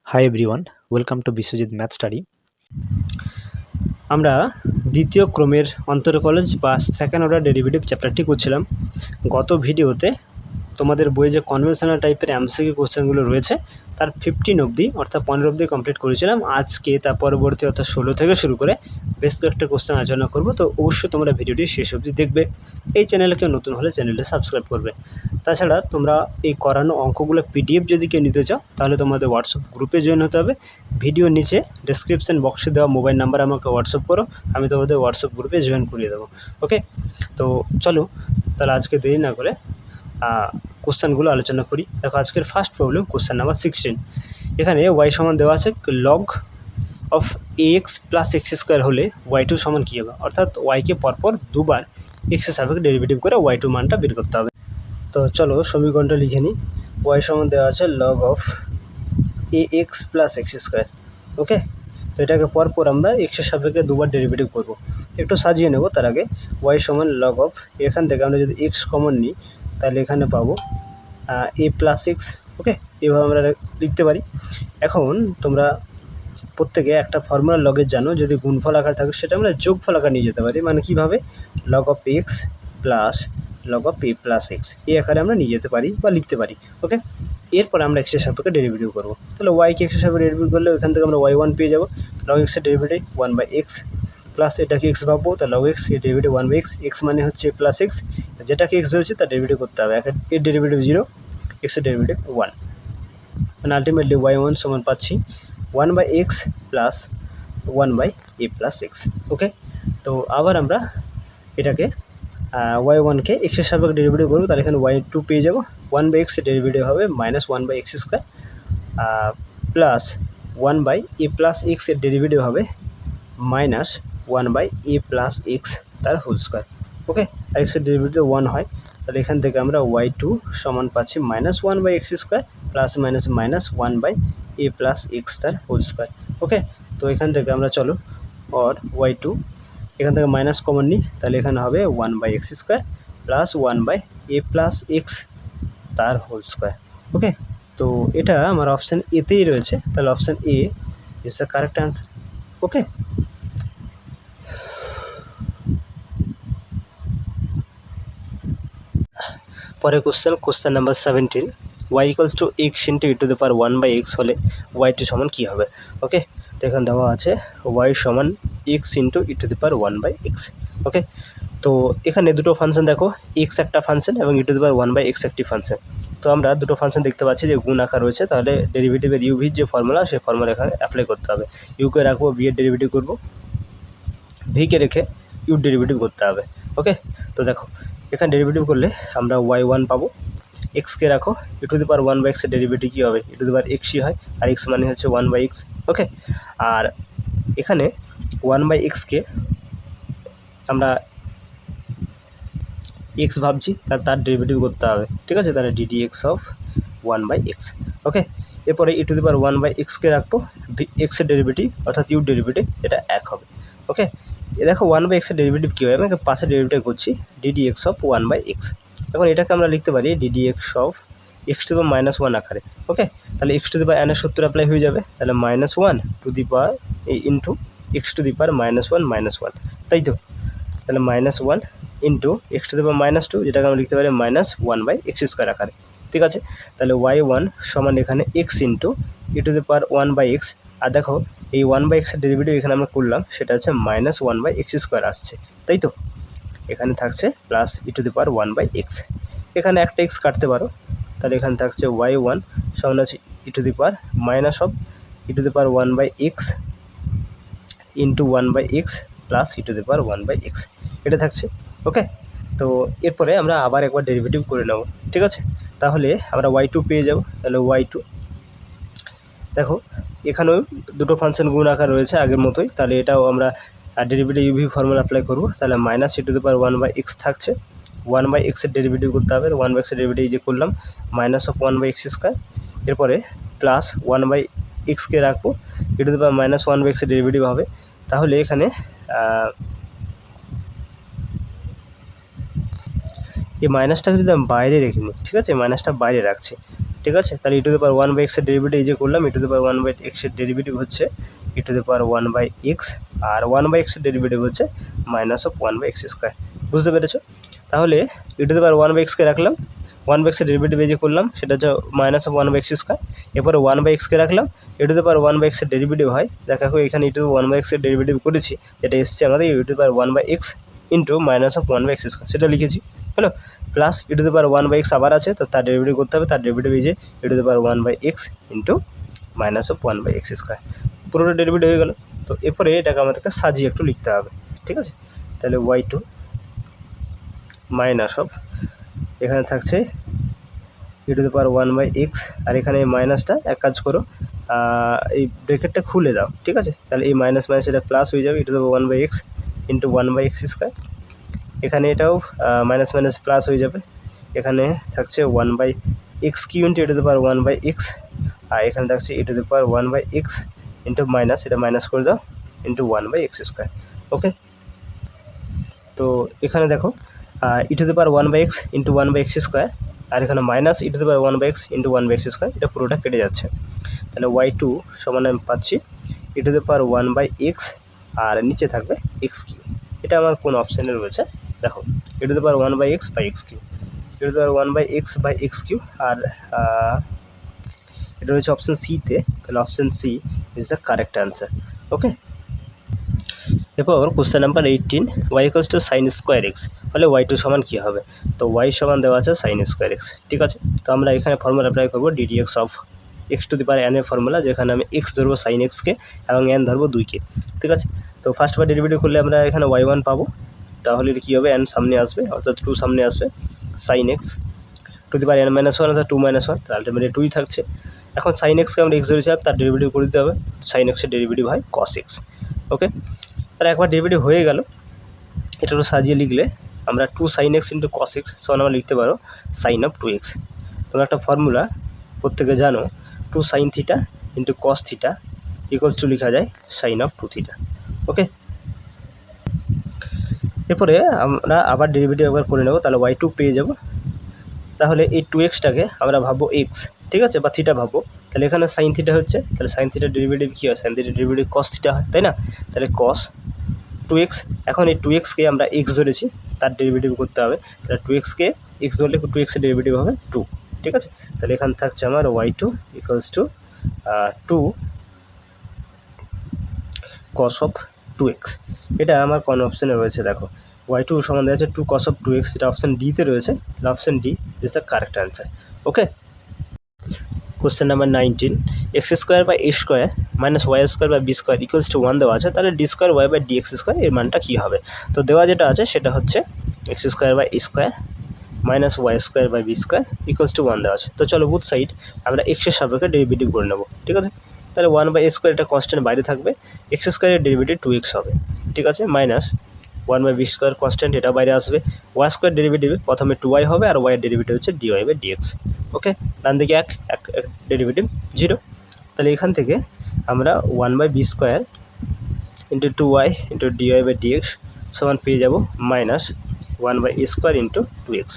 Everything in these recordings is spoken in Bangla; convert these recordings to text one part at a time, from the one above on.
Hi everyone, welcome to Biswajit math study. আমরা দ্বিতীয় ক্রমের অন্তরকলজ বা সেকেন্ড অর্ডার ডেরিভেটিভ চ্যাপ্টারটি করছিলাম। গত ভিডিওতে তোমাদের বইয়ে যে কনভেনশনাল টাইপের এমসিকিউ কোশ্চেনগুলো রয়েছে তার 15 অবধি অর্থাৎ 15 অবধি কমপ্লিট করেছিলাম। আজকে তার পরবর্তী অর্থাৎ 16 থেকে শুরু করে বেশ কয়েকটা কোশ্চেন আলোচনা করব। তো অবশ্যই তোমরা ভিডিওটি শেষ অবধি দেখবে। এই চ্যানেলে কেউ নতুন হলে চ্যানেলটি সাবস্ক্রাইব করবে। তাছাড়া তোমরা এই করানো অঙ্কগুলো পিডিএফ যদি কেউ নিতে চাও তাহলে তোমাদের হোয়াটসঅ্যাপ গ্রুপে জয়েন হতে হবে। ভিডিও নিচে ডেসক্রিপশন বক্সে দেওয়া মোবাইল নাম্বার আমাকে হোয়াটসঅ্যাপ করো, আমি তোমাদের হোয়াটসঅ্যাপ গ্রুপে জয়েন করিয়ে দেবো। ওকে, তো চলো তাহলে আজকে দেরি না করে কোশ্চেনগুলো আলোচনা করি। দেখো আজকের ফার্স্ট প্রবলেম কোশ্চেন নাম্বার 16। এখানে ওয়াই সমান দেওয়া আছে log of ax plus x square হলে y2 সমান কী হবে, অর্থাৎ ওয়াইকে পরপর দুবার এক্সের সাপেক্ষে ডেরিভেটিভ করে y2 মানটা বের করতে হবে। তো চলো সমীকরণটা লিখে নিই। ওয়াই সমান দেওয়া আছে log of ax plus x square. Okay, তো এটাকে পরপর আমরা এক্সের সাপেক্ষে দুবার ডেরিভেটিভ করব। একটু সাজিয়ে নেব তার আগে। ওয়াই সমান লগ অফ, এখান থেকে আমরা যদি এক্স কমন নিই তাহলে এখানে পাবো এ প্লাস এক্স। ওকে, এইভাবে আমরা লিখতে পারি। এখন তোমরা প্রত্যেকে একটা ফর্মুলা লগের জানো, যদি গুণফল আকার থাকে সেটা আমরা যোগফল আকার নিয়ে যেতে পারি। মানে কীভাবে, log of X plus log of A plus x এই আকারে আমরা নিয়ে যেতে পারি বা লিখতে পারি। ওকে, এরপর আমরা এক্সের সাপেক্ষে ডেরিভেটিভ করবো। তাহলে ওয়াইকে এক্সের সাপেক্ষে ডেরিভেটিভ করলে ওখান থেকে আমরা y1 পেয়ে যাবো। লগ এক্সের ডেরিভেটিভ 1/x প্লাস এটাকে এক্স ভাববো, তাহলে লগ এক্স এর ডেরিভেটিভ 1/x, এক্স মানে হচ্ছে এ প্লাস এক্স, যেটাকে এক্স ধরেছে তার ডেরিভেটিভ করতে হবে। এর ডেরিভেটিভ 0, এক্সের ডেরিভেটিভ 1, মানে আলটিমেটলি y1 সমান পাচ্ছি 1/x plus 1/a plus x. ওকে, তো আবার আমরা এটাকে y1কে এক্সের সাপেক্ষে ডেরিভেটিভ করবো, তাহলে এখানে y2 পেয়ে যাবো। 1/x এর ডেরিভেটিভ হবে -1/x square plus 1/a plus x এর ডেরিভেটিভ হবে -1/a প্লাস এক্স তার হোল স্কোয়ার। ওকে, আর এক্সের ডেরিভেটিভ 1 হয়, তাহলে এখান থেকে আমরা y2 সমান পাচ্ছি -1/x square plus -1/a plus x তার হোল স্কোয়ার। ওকে, তো এখান থেকে আমরা চলো অর y2 এখান থেকে মাইনাস কমন নিই, তাহলে এখানে হবে 1/x square plus 1/a plus x তার হোল স্কোয়ার। ওকে, তো এটা আমার অপশান এতেই রয়েছে, তাহলে option A is the correct answer. Okay, পরে question number 17, y equals to x into E to the power 1/x হলে y2 সমান কী হবে। ওকে, তো এখানে দেওয়া আছে y সমান x into E to the power 1/x। ওকে, তো এখানে দুটো ফাংশন দেখো, এক্স একটা ফাংশন এবং ই টু দ্য পাওয়ার 1/x একটি ফাংশন। তো আমরা দুটো ফাংশন দেখতে পাচ্ছি যে গুণ আকার রয়েছে, তাহলে ডেরিভেটিভের ইউভির যে ফর্মুলা সেই ফর্মুলা এখানে অ্যাপ্লাই করতে হবে। ইউকে রাখবো, বি এর ডেরিভেটিভ করবো, ভিকে রেখে ইউর ডেরিভেটিভ করতে হবে। ওকে, তো দেখো এখানে ডেরিভেটিভ করলে আমরা y1 পাবো, এক্সকে রাখো, e to the power 1/x এর ডেরিভেটিভ কী হবে, ই টু দি পাওয়ার এক্সই হয়, আর এক্স মানে হচ্ছে 1/x। ওকে, আর এখানে 1/xকে আমরা এক্স ভাবছি, তার ডেরিভেটিভ করতে হবে। ঠিক আছে, তাহলে ডিডি এক্স অফ 1/x। ওকে, এরপরে ই টু দি পাওয়ার 1/xকে রাখবো, এক্সের ডেরিভেটিভ অর্থাৎ ইউর ডেরিভেটিভ এটা 1 হবে। ওকে, দেখো 1/x এর ডেরিভেটিভ কী হয়, আমি পাশে ডেরিভেটিভ করছি ডিডি এক্স অফ 1/x। এখন এটাকে আমরা লিখতে পারি d d x of x to the power -1 আকারে। ওকে, তাহলে x to the power n এর সূত্র অ্যাপ্লাই হয়ে যাবে, তাহলে -1 to the power into x to the power -1, তাই তো, তাহলে -1 into x to the power -2, যেটাকে আমরা লিখতে পারি -1/x স্কোয়ার আকারে। ঠিক আছে, তাহলে y1 সমান এখানে x into E to the power 1/x, আর দেখো এই 1/x এর ডেরিভেটিভ এখানে আমরা করলাম সেটা হচ্ছে -1/x স্কোয়ার আসছে, তাই তো, এখানে থাকছে plus e to the power 1/x, এখানে একটা এক্স কাটতে পারো, তাহলে এখানে থাকছে y1 সমান আছে e to the power minus of e to the power 1/x into 1/x plus e to the power 1/x, এটা থাকছে। ওকে, তো এরপরে আমরা আবার একবার ডেরিভেটিভ করে নেব। ঠিক আছে, তাহলে আমরা y2 পেয়ে যাব, তাহলে y2 দেখো এখানেও দুটো ফাংশন গুণ আকার রয়েছে আগের মতোই, তাহলে এটাও আমরা ডেরিভেটিভ ইউভি ফর্মুলা অ্যাপ্লাই করবো, তাহলে minus E to the power 1/x থাকছে, 1/x এর ডেরিভেটিভ করতে হবে, 1/x এর ডেরিভেটিভ যে করলাম মাইনাস অফ 1/x স্কোয়ার, এরপরে প্লাস 1/xকে রাখবো, ই টু দি পাওয়ার -1/x এর ডেরিভেটিভ হবে, তাহলে এখানে এই মাইনাসটাকে যদি আমি বাইরে রেখে নিই, ঠিক আছে, মাইনাসটা বাইরে রাখছি, ঠিক আছে। তাহলে e to the power 1/x এর ডেরিভেটিভ এই যে করলাম, ই টু দি পাওয়ার 1/x এর ডেরিভেটিভ হচ্ছে ই to the power 1/x, R 1/x এর ডেরিভেটিভ হচ্ছে -1/x²। বুঝতে পেরেছো? তাহলে e to the power 1/x কে রাখলাম, 1/x এর ডেরিভেটিভ এই যে করলাম সেটা হচ্ছে -1/x²। এরপরে 1/x কে রাখলাম, ই টু দি পাওয়ার 1/x এর ডেরিভেটিভ হয়, দেখো এখানে ই টু দি 1/x এর ডেরিভেটিভ করেছি, যেটা এসছে আমাদের ই to the power 1/x into -1/x², সেটা লিখেছি। হলো, plus e to the power 1/x আবার আছে, তো তার ডেরিভেটিভ করতে হবে, তার ডেরিভেটিভ এই যে ই to the power 1/x into -1/x², পুরোটা ডেরিভেটিভ হয়ে গেল। তো এরপরে এটাকে আমাদেরকে সাজিয়ে একটু লিখতে হবে, ঠিক আছে। তাহলে y2 মাইনাস অফ, এখানে থাকছে e to the power 1/x, আর এখানে এই মাইনাসটা এক কাজ করো, এই ব্রেকেটটা খুলে দাও, ঠিক আছে। তাহলে এই মাইনাস মাইনাস এটা প্লাস হয়ে যাবে, ই to the power 1/x into 1/x²। এখানে এটাও মাইনাস মাইনাস প্লাস হয়ে যাবে, এখানে থাকছে 1/x³ into E to the power 1/x, আর এখানে থাকছে e to the power 1/x into minus, এটা মাইনাস করে দাও, ইন্টু 1/x²। ওকে, তো এখানে দেখো e to the power 1/x into 1/x², আর এখানে minus E to the power 1/x into 1/x², এটা পুরোটা কেটে যাচ্ছে। তাহলে y2 সমান আমি পাচ্ছি ই টু দি পাওয়ার 1/x, আর নিচে থাকবে x3। এটা আমার কোন অপশানে রয়েছে দেখো, e to the power 1/x by x3, e to the power 1/x by x3, আর এটা রয়েছে অপশান সিতে। তাহলে option C is the correct answer. Okay, এরপর question number 18, y equals to sin²x হলে y2 সমান কী হবে? তো y সমান দেওয়া আছে sin²x, ঠিক আছে। তো আমরা এখানে ফর্মুলা অ্যাপ্লাই করবো ddx of x two the power n এর ফর্মুলা, যেখানে আমি x ধরবো sin x-কে এবং n ধরবো 2-কে, ঠিক আছে। তো ফার্স্ট বার ডেরিভেটিভ করলে আমরা এখানে y1 পাবো, তাহলে কী হবে, n সামনে আসবে অর্থাৎ 2 সামনে আসবে, sin x two the power n-1 অর্থাৎ 2 - 1, তাহলে আলটিমেটলি 2ই থাকছে। এখন sin x-কে আমরা x ধরেছিলাম, তার ডেরিভেটিভ করে দিতে হবে, sin x এর ডেরিভেটিভ হয় cos x। ওকে, তাহলে একবার ডেরিভেটিভ হয়ে গেল, এটা একটু সাজিয়ে লিখলে আমরা 2 sin x into cos x সমান আমরা লিখতে পারো sin অফ 2x। তোমরা একটা ফর্মুলা প্রত্যেকে জানো, 2 sin theta into cos theta equals to লেখা যায় sin অফ 2 থিটা। ওকে, এরপরে আমরা আবার ডেরিভেটিভ একবার করে নেব, তাহলে y2 পেয়ে যাব। তাহলে এই 2x-টাকে আমরা ভাববো x, ঠিক আছে, বা থিটা ভাববো। তাহলে এখানে সাইন থিটা হচ্ছে, তাহলে সাইন থিটার ডেরিভেটিভ কী হয়, সাইন থিটার ডেরিভেটিভ cos থিটা হয়, তাই না। তাহলে cos 2x, এখন এই 2x-কে আমরা x ধরেছি, তার ডেরিভেটিভ করতে হবে। তাহলে 2x-কে x ধরলে 2x এর ডেরিভেটিভ হবে 2, ঠিক আছে। তাহলে এখানে থাকছে আমার y2 equals two 2 cos of 2x। এটা আমার কোন অপশানে রয়েছে দেখো, y2 সমান দেওয়া আছে 2 cos অফ 2x, এটা অপশান ডিতে রয়েছে, option D is the correct answer. Okay, question number 19, x² by a² minus y² by b² equals to 1 দেওয়া আছে, তাহলে d² y বাই dx² এর মানটা কী হবে? তো দেওয়া যেটা আছে সেটা হচ্ছে x² by a² minus y² by b² equals to 1 দেওয়া আছে। তো চলো বুথ সাইড আমরা x-এর সাপেক্ষে ডেরিভেটিভ করে নেবো, ঠিক আছে। তাহলে 1/a² এটা কনস্ট্যান্ট বাইরে থাকবে, x² এর ডেরিভেটিভ 2x হবে, ঠিক আছে, মাইনাস 1/b² কনস্ট্যান্ট এটা বাইরে আসবে, y² ডেরিভেটিভ প্রথমে 2y হবে, আর y এর ডেরিভেটিভ হচ্ছে dy বাই dx। ওকে, ডান দিকে এক ডেরিভেটিভ 0। তাহলে এখান থেকে আমরা 1/b² into 2y into dy by dx সমান পেয়ে যাব minus 1/a² into 2x।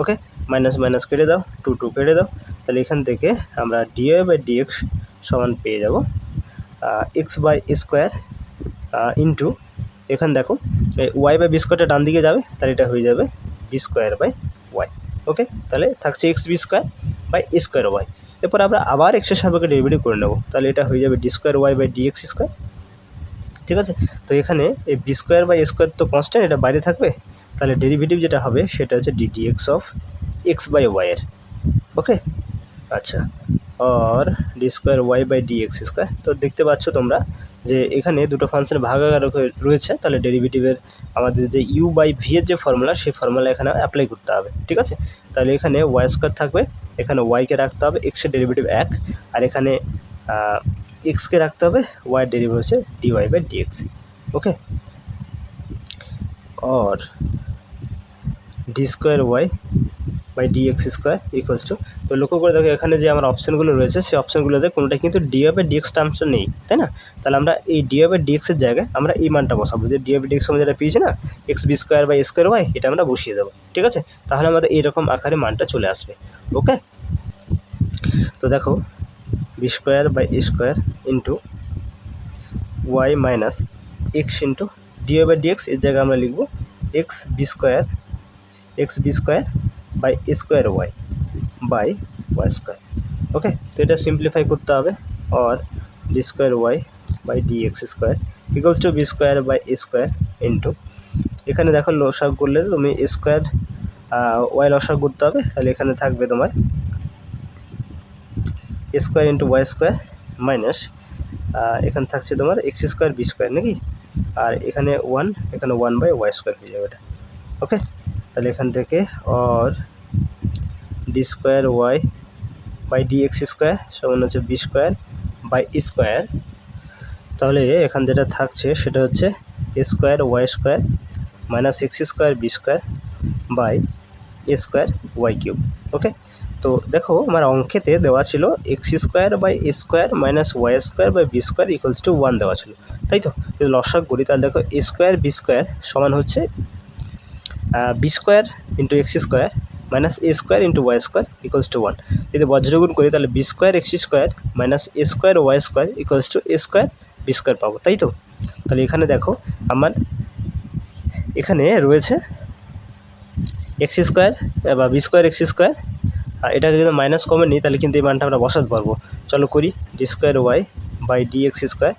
Okay, minus minus কেটে দাও, 2 কেটে দাও, তাহলে এখান থেকে আমরা dy বাই dx সমান পেয়ে যাব x/a² ইন্টু, এখানে দেখো y বাই b² ডান দিকে যাবে, তাহলে এটা হয়ে যাবে b² বাই y। ওকে, তাহলে থাকছে x/b² বাই a²y। এরপর আমরা আবার x-এর সাপেক্ষে ডেরিভেটিভ করে নেব, তাহলে এটা হয়ে যাবে d² y বাই dx², ঠিক আছে। তো এখানে এই b² বাই a² তো কনস্ট্যান্ট, এটা বাইরে থাকবে, তাহলে ডেরিভেটিভ যেটা হবে সেটা হচ্ছে ddx of x by y এর। ওকে, আচ্ছা, আর d² y বাই dx²। তো দেখতে পাচ্ছ তোমরা যে এখানে দুটো ফাংশন ভাগাকার রয়েছে, তাহলে ডেরিভেটিভের আমাদের যে u/v এর যে ফর্মুলা, সেই ফর্মুলা এখানে অ্যাপ্লাই করতে হবে, ঠিক আছে। তাহলে এখানে y² থাকবে, এখানে y-কে রাখতে হবে, x-এর ডেরিভেটিভ 1, আর এখানে x-কে রাখতে হবে, y এর ডেরিভেটিভ হচ্ছে dy বাই dx। ওকে, और d² y by dx² equals to, তো লক্ষ্য করে দেখো এখানে যে আমার অপশানগুলো রয়েছে, সেই অপশানগুলোতে কোনোটা কিন্তু dy বাই dx টার্মসটা নেই, তাই না। তাহলে আমরা এই dy বাই dx-এর জায়গায় আমরা এই মানটা বসাবো, যে dy বাই dx আমরা যেটা পেয়েছি না, x/b² বাই a²y, এটা আমরা বসিয়ে দেবো, ঠিক আছে। তাহলে আমাদের এইরকম আকারে মানটা চলে আসবে। ওকে, তো দেখো b square by a square into y minus x into d y by d x, এর জায়গায় আমরা লিখব x b square by a square Y by y square. Okay, তো এটা সিম্পলিফাই করতে হবে। Or D square Y by D x square equals to b square by a square into, এখানে দেখো লসাগু করলে তুমি এ স্কোয়ার ওয়াই লসাগু করতে হবে, তাহলে এখানে থাকবে তোমার a square into Y square minus এখানে থাকছে তোমার এক্স স্কোয়ার বি স্কোয়ার নাকি, আর এখানে ওয়ান বাই ওয়াই স্কোয়ার হয়ে যাবে এটা। ওকে, তাহলে এখান থেকে or D square Y by D x square সমান হচ্ছে বি স্কোয়ার বাই স্কোয়ার, তাহলে এখান যেটা থাকছে সেটা হচ্ছে a square Y square minus x square B square by a square y cube. Okay, তো দেখো আমার অঙ্কেতে দেওয়া ছিল x square by a square minus y square by b square equals to 1 দেওয়া ছিল, তাই তো। যদি লসাগু করি তাহলে দেখো এ স্কোয়ার বি স্কোয়ার সমান হচ্ছে B square into X square minus A square into Y square equals to 1। যদি বজ্রগুণ করি তাহলে B square x square minus A square Y square equals to A square B square পাবো, তাই তো। তাহলে এখানে দেখো আমার এখানে রয়েছে এক্স স্কোয়ার বা বি স্কোয়ার এক্স স্কোয়ার, আর এটাকে যদি মাইনাস কমন নিই তাহলে কিন্তু এই মানটা আমরা বসাতে পারবো। চলো করি D square Y by D x square,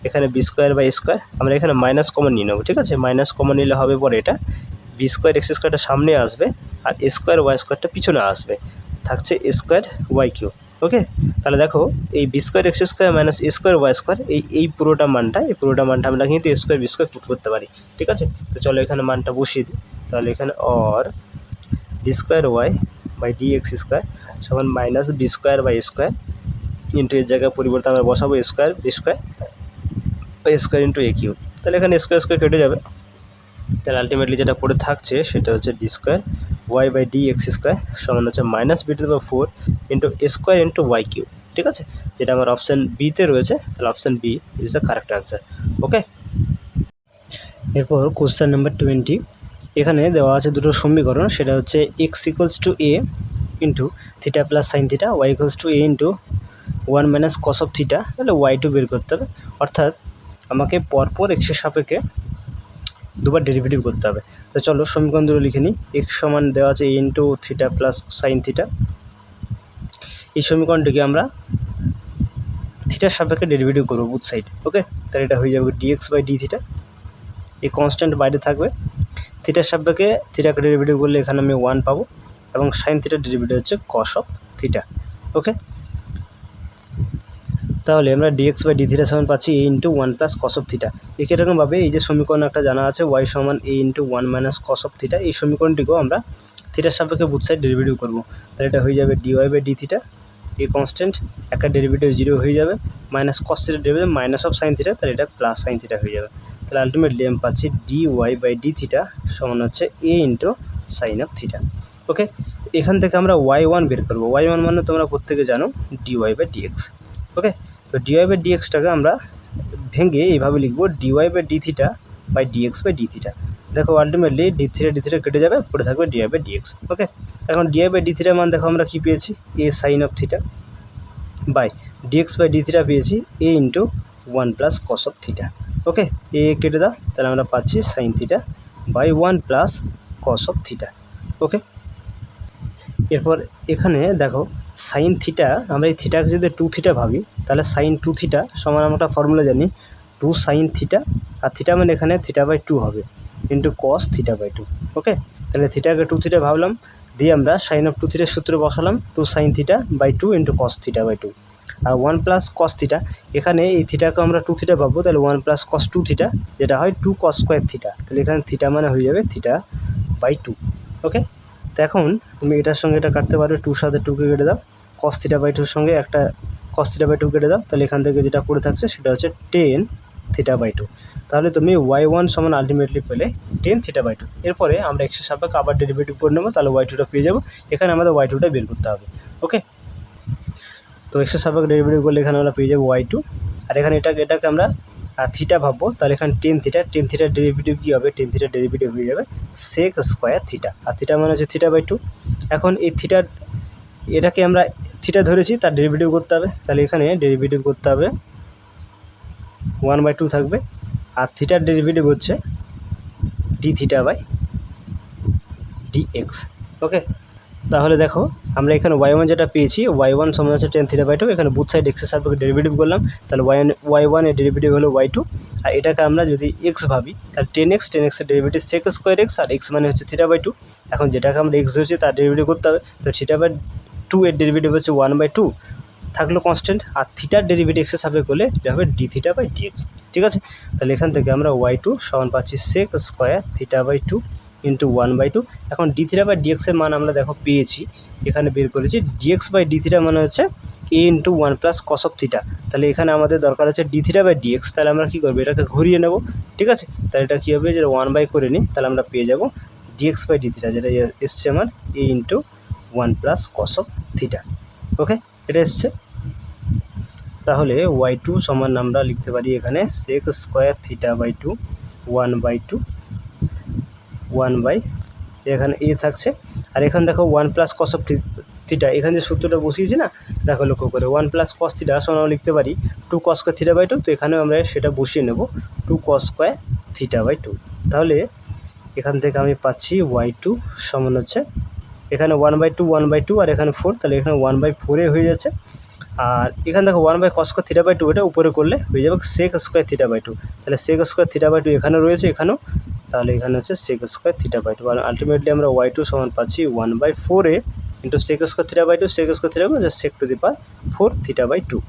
এখানে বি স্কোয়ার বাই স্কোয়ার আমরা এখানে মাইনাস কমন নিয়ে নেবো, ঠিক আছে। মাইনাস কমন নিলে হবে পরে এটা বি স্কোয়ার এক্স স্কোয়ারটা সামনে আসবে আর এ স্কোয়ার ওয়াই স্কোয়ারটা পিছনে আসবে, থাকছে a square y cube. Okay, তাহলে দেখো এই b square x square minus এ স্কোয়ার ওয়াই স্কোয়ার এই পুরোটা মানটা আমরা কিন্তু a square B square put করতে পারি, ঠিক আছে। তো চলো এখানে মানটা বসিয়ে দিই, তাহলে এখানে or D square Y by D x square সমান minus b square by square into এর জায়গায় পরিবর্তে আমরা বসাবো a square B square by square into a cube, তাহলে এখানে স্কোয়ার কেটে যাবে। তাহলে আলটিমেটলি যেটা পড়ে থাকছে সেটা হচ্ছে D square Y by D x square সমান হচ্ছে minus b to the power 4 into a square into y cube, ঠিক আছে। যেটা আমার অপশান বিতে রয়েছে, তাহলে option B is the correct answer. Okay, এরপর কোশ্চেন নাম্বার 20, এখানে দেওয়া আছে দুটো সমীকরণ, সেটা হচ্ছে X equals to A into theta plus sine theta, Y equals to A into 1 minus cos of theta, তাহলে ওয়াই টু বের করতে হবে। অর্থাৎ আমাকে পরপর এক্সের সাপেক্ষে দুবার ডেরিভেটিভ করতে হবে। তো চলো সমীকরণ দুটো লিখে নিই। এক্স সমান দেওয়া আছে a into theta plus sine theta, এই সমীকরণটিকে আমরা থিটার সাপেক্ষে ডেরিভেটিভ করবো বুথ সাইড। ওকে, তাহলে এটা হয়ে যাবে ডিএক্স বাই ডি থিটা, এই কনস্ট্যান্ট বাইরে থাকবে। থিটার সাপেক্ষে থিটাকে ডেরিভেটিভ করলে এখানে আমি 1 পাবো, এবং সাইন থিটার ডেরিভেটিভ হচ্ছে কস অফ থিটা। ওকে, তাহলে আমরা ডিএক্স বাই ডি থিটা সমান পাচ্ছি a into 1 plus cos of theta. একই রকমভাবে এই যে সমীকরণ একটা জানা আছে ওয়াই সমান a into 1 minus cos of theta, এই সমীকরণটিকেও আমরা থিটার সাপেক্ষে বুথ সাইড ডেরিভেটিভ করবো। তাহলে এটা হয়ে যাবে ডিওয়াই বাই ডি থিটা, এই কনস্ট্যান্ট একটা ডেরিভেটিভ 0 হয়ে যাবে, মাইনাস কস থিটার derivative minus of sine theta, তাহলে এটা প্লাস সাইন থিটা হয়ে যাবে। তাহলে আলটিমেটলি আমি পাচ্ছি ডিওয়াই বাই ডি থিটা সমান হচ্ছে এ ইন্টু সাইন অফ থিটা। ওকে, এখান থেকে আমরা y1 বের করবো। y1 মানে তোমরা প্রত্যেকে জানো ডিওয়াই বাই ডিএক্স। ওকে, তো ডিওয়াই বাই ডিএক্সটাকে আমরা ভেঙে এইভাবে লিখবো D Y by D theta by dx by D theta. দেখো আলটিমেটলি ডি থিটা কেটে যাবে, পড়ে থাকবে ডিওয়াই বাই ডিএক্স। ওকে, এখন ডিওয়াই বাই ডি থিটার মান দেখো আমরা কী পেয়েছি, a sine of theta by dx by D theta পেয়েছি a into 1 plus cos of theta. Okay, a কেটে দাও, তাহলে আমরা পাচ্ছি sine theta by 1 plus cos of theta. Okay, এরপর এখানে দেখো সাইন থিটা, আমরা এই থিটাকে যদি 2 থিটা ভাবি তাহলে সাইন 2 থিটা সমান আমরা একটা ফর্মুলা জানি 2 সাইন থিটা, আর থিটা মানে এখানে থিটা বাই 2 হবে ইন্টু কস থিটা বাই 2। ওকে, তাহলে থিটাকে 2 থিটা ভাবলাম, দিয়ে আমরা সাইন অফ 2 থিটার সূত্র বসালাম 2 sine theta by 2 into cos theta by 2, আর 1 প্লাস কস থিটা, এখানে এই থিটাকে আমরা 2 থিটা পাবো, তাহলে 1 প্লাস কস 2 থিটা যেটা হয় 2 কস স্কোয়ার থিটা, তাহলে এখানে থিটা মানে হয়ে যাবে থিটা বাই 2। ওকে, তো এখন তুমি এটার সঙ্গে এটা কাটতে পারবে, 2 সাথে 2কে কেটে দাও, কস থিটা বাই 2 সঙ্গে একটা কস থিটা বাই 2 কেটে দাও, তাহলে এখান থেকে যেটা পড়ে থাকছে সেটা হচ্ছে 10 থিটা বাই 2। তাহলে তুমি y1 সমান আলটিমেটলি পেলে 10 থিটা বাই 2। এরপরে আমরা এক্সের সাপেক্ষে আবার ডেরিভেটিভ করে নেবো, তাহলে y2টা পেয়ে যাবো। এখানে আমাদের y2টা বের করতে হবে। ওকে, তো এক্সের সাপেক্ষে ডেরিভেটিভ করলে এখানে আমরা পেয়ে যাবো y2, আর এখানে এটাকে আমরা থিটা ভাববো, তাহলে এখানে 10 থিটার ডেরিভেটিভ কী হবে, 10 থিটার ডেরিভেটিভ হয়ে যাবে সেক স্কোয়ার থিটা, আর থিটা মানে হচ্ছে থিটা বাই 2। এখন এই থিটার এটাকে আমরা থিটা ধরেছি তার ডেরিভেটিভ করতে হবে, তাহলে এখানে ডেরিভেটিভ করতে হবে 1/2 থাকবে, আর থিটার ডেরিভেটিভ হচ্ছে ডি থিটা বাই dx। ওকে, তাহলে দেখো আমরা এখানে y1 যেটা পেয়েছি, y1 সমান হচ্ছে tan θ/2, এখানে বুথ সাইড এক্সের সাপেক্ষে ডেরিভেটিভ করলাম, তাহলে y1 এর ডেরিভেটিভ হলো y2, আর এটাকে আমরা যদি x ভাবি তাহলে tan x এর ডেরিভেটিভ sec স্কোয়ার x, আর x মানে হচ্ছে θ/2। এখন যেটাকে আমরা x ধরছি তার ডেরিভেটিভ করতে হবে, তো θ/2 এর ডেরিভেটিভ হচ্ছে 1/2 থাকলো কনস্ট্যান্ট, আর থিটার ডেরিভেটিভ এক্সের সাপেক্ষে করলে এটা হবে dθ/dx। ঠিক আছে, তাহলে এখান থেকে আমরা y2 সমান পাচ্ছি sec স্কোয়ার θ/2 ইন্টু 1/2। এখন dθ/dx এর মান আমরা দেখো পেয়েছি, এখানে বের করেছি dx/dθ মানে হচ্ছে a into 1 plus cos of theta, তাহলে এখানে আমাদের দরকার হচ্ছে dθ/dx, তাহলে আমরা কী করবো, এটাকে ঘুরিয়ে নেব। ঠিক আছে, তাহলে এটা কী হবে, যেটা 1/, করে নিই, তাহলে আমরা পেয়ে যাব dx/dθ, যেটা এসছে আমার a into 1 plus cos of theta. Okay, এটা এসছে। তাহলে y2 সমান আমরা লিখতে পারি এখানে sec স্কোয়ার θ/2 1/2 1/, এখানে a থাকছে, আর এখানে দেখো 1 প্লাস কস অফ থিটা, এখানে যে সূত্রটা বসিয়েছি না, দেখো লক্ষ্য করে 1 প্লাস কস থিটা সমান লিখতে পারি 2 cos স্কোয়ার θ/2, তো এখানেও আমরা সেটা বসিয়ে নেব 2 cos স্কোয়ার θ/2। তাহলে এখান থেকে আমি পাচ্ছি y2 সমান হচ্ছে এখানে 1/2 আর এখানে 4, তাহলে এখানে 1/4 হয়ে যাচ্ছে, আর এখানে দেখো 1 cos স্কোয়ার θ/2 এটা উপরে করলে হয়ে যাবে sec স্কোয়ার θ/2, তাহলে sec স্কোয়ার θ/2 এখানে রয়েছে, এখানেও, তাহলে এখানে হচ্ছে sec স্কোয়ার θ/2, আর আলটিমেটলি আমরা y2 সমান পাচ্ছি 1/4 into sec square θ/2, sec square θ/2 sec to the power 4 θ/2।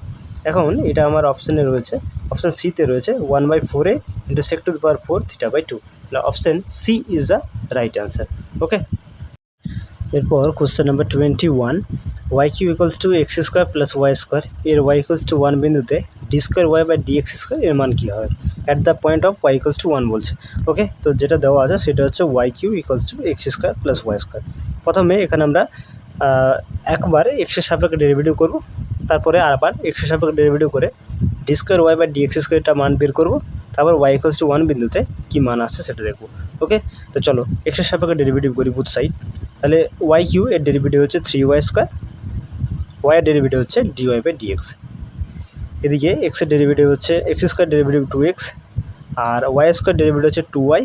এখন এটা আমার অপশানে রয়েছে, অপশান সিতে রয়েছে 1/4 into sec to the power 4 θ/2, তাহলে option C is the right answer. Okay, এরপর question number 21, y cube equals to x square plus Y square এর y ইকুয়ালস টু 1 বিন্দুতে d square Y by dx square এর মান কী হবে at the point of y equals to 1 বলছে। ওকে, তো যেটা দেওয়া আছে সেটা হচ্ছে y cube equals to x square plus Y square. প্রথমে এখানে আমরা একবার এক্সের সাপেক্ষে ডেরিভেটিভ করব, তারপরে আবার এক্সের সাপেক্ষে ডেরিভেটিভ করে D square Y by dx স্কোয়ারটা মান বের করব, তারপর y ইকুয়ালস টু 1 বিন্দুতে কী মান আসছে সেটা দেখব। ওকে, তো চলো এক্সের সাপেক্ষে ডেরিভেটিভ করি বুথ সাইড, তাহলে ওয়াই কিউ এর ডেরিভেটিভ হচ্ছে 3y স্কোয়ার, ওয়াই এর ডেরিভেটিভ হচ্ছে dy বাই dx, এদিকে এক্সের ডেরিভেটিভ হচ্ছে এক্স স্কোয়ার ডেরিভেটিভ 2x, আর ওয়াই স্কোয়ার ডেরিভেটিভ হচ্ছে 2y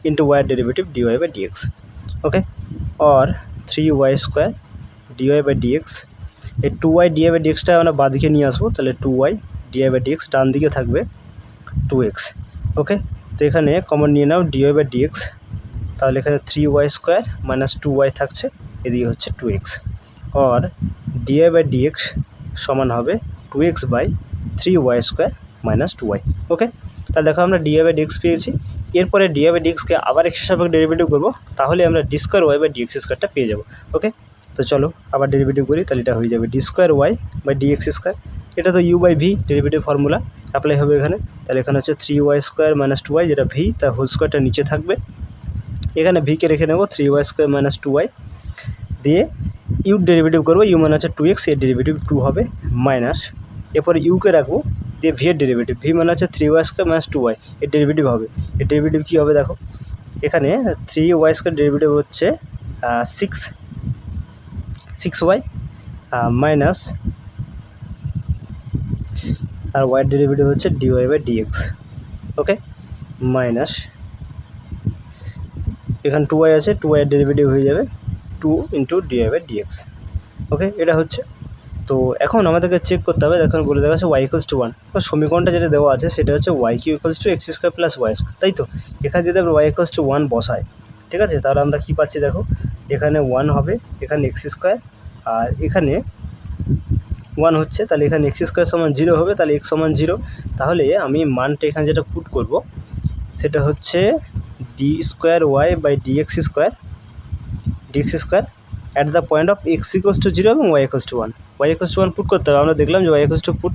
ইন্টু ওয়াইয়ের derivative dy by dx। Okay, or 3y square dy by dx, এই 2y dy বাই dxটা আমরা বাঁদিকে নিয়ে আসবো, তাহলে 2y dy বাই dx, ডান দিকে থাকবে 2x। ওকে, তো এখানে কমন নিয়ে নাও dy বাই dx, তাহলে এখানে 3y স্কোয়ার মাইনাস 2y থাকছে, এদিকে হচ্ছে 2x, or dy by dx সমান হবে 2x by 3y square minus 2y। ওকে, তাহলে দেখো আমরা dy বাই dx পেয়েছি, এরপরে dy বাই dxকে আবার এক্সের সাপেক্ষে ডেরিভেটিভ করবো, তাহলে আমরা D square Y by dx স্কোয়ারটা পেয়ে যাবো। ওকে, তো চলো আবার ডেরিভেটিভ করি, তাহলে এটা হয়ে যাবে D square Y by dx square, এটা তো u by V derivative formula apply হবে এখানে, তাহলে এখানে হচ্ছে 3y স্কোয়ার মাইনাস 2y, যেটা ভি তার হোল স্কোয়ারটা নিচে থাকবে, এখানে ভিকে রেখে নেব 3y স্কোয়ার মাইনাস 2y দিয়ে ইউর ডেরিভেটিভ করবো, ইউ মানে হচ্ছে 2x, এর ডেরিভেটিভ 2 হবে, মাইনাস এরপরে ইউকে রাখবো দিয়ে ভি এর ডেরিভেটিভ, ভি মানে হচ্ছে 3y স্কোয়ার মাইনাস 2y, এর ডেরিভেটিভ হবে, এর ডেরিভেটিভ কী হবে দেখো, এখানে 3y স্কোয়ার ডেরিভেটিভ হচ্ছে 6y মাইনাস, আর ওয়াইয়ের ডেরিভেটিভ হচ্ছে dy by dx। Okay, minus এখানে 2y আছে, 2y এর ডেরিভেটিভ হয়ে যাবে 2 into dy by dx। Okay, এটা হচ্ছে, তো এখন আমাদেরকে চেক করতে হবে, এখন বলে দেওয়া আছে y ইকুয়ালস টু 1, তো সমীকরণটা যেটা দেওয়া আছে সেটা হচ্ছে y cube equals to x square plus Y square, তাই তো এখানে যদি আমরা y ইকুয়ালস টু 1 বসাই, ঠিক আছে, তাহলে আমরা কী পাচ্ছি দেখো, এখানে 1 হবে, এখানে এক্স স্কোয়ার, আর এখানে 1 হচ্ছে, তাহলে এখানে এক্স স্কোয়ার সমান 0 হবে, তাহলে x সমান 0, তাহলে আমি মানটা এখানে যেটা পুট করব সেটা হচ্ছে D square Y by dx square at the point of x equals to 0 এবং Y equals to 1, Y equals to 1 put করতে হবে, আমরা দেখলাম যে ওয়াই ইকুয়ালস টু পুট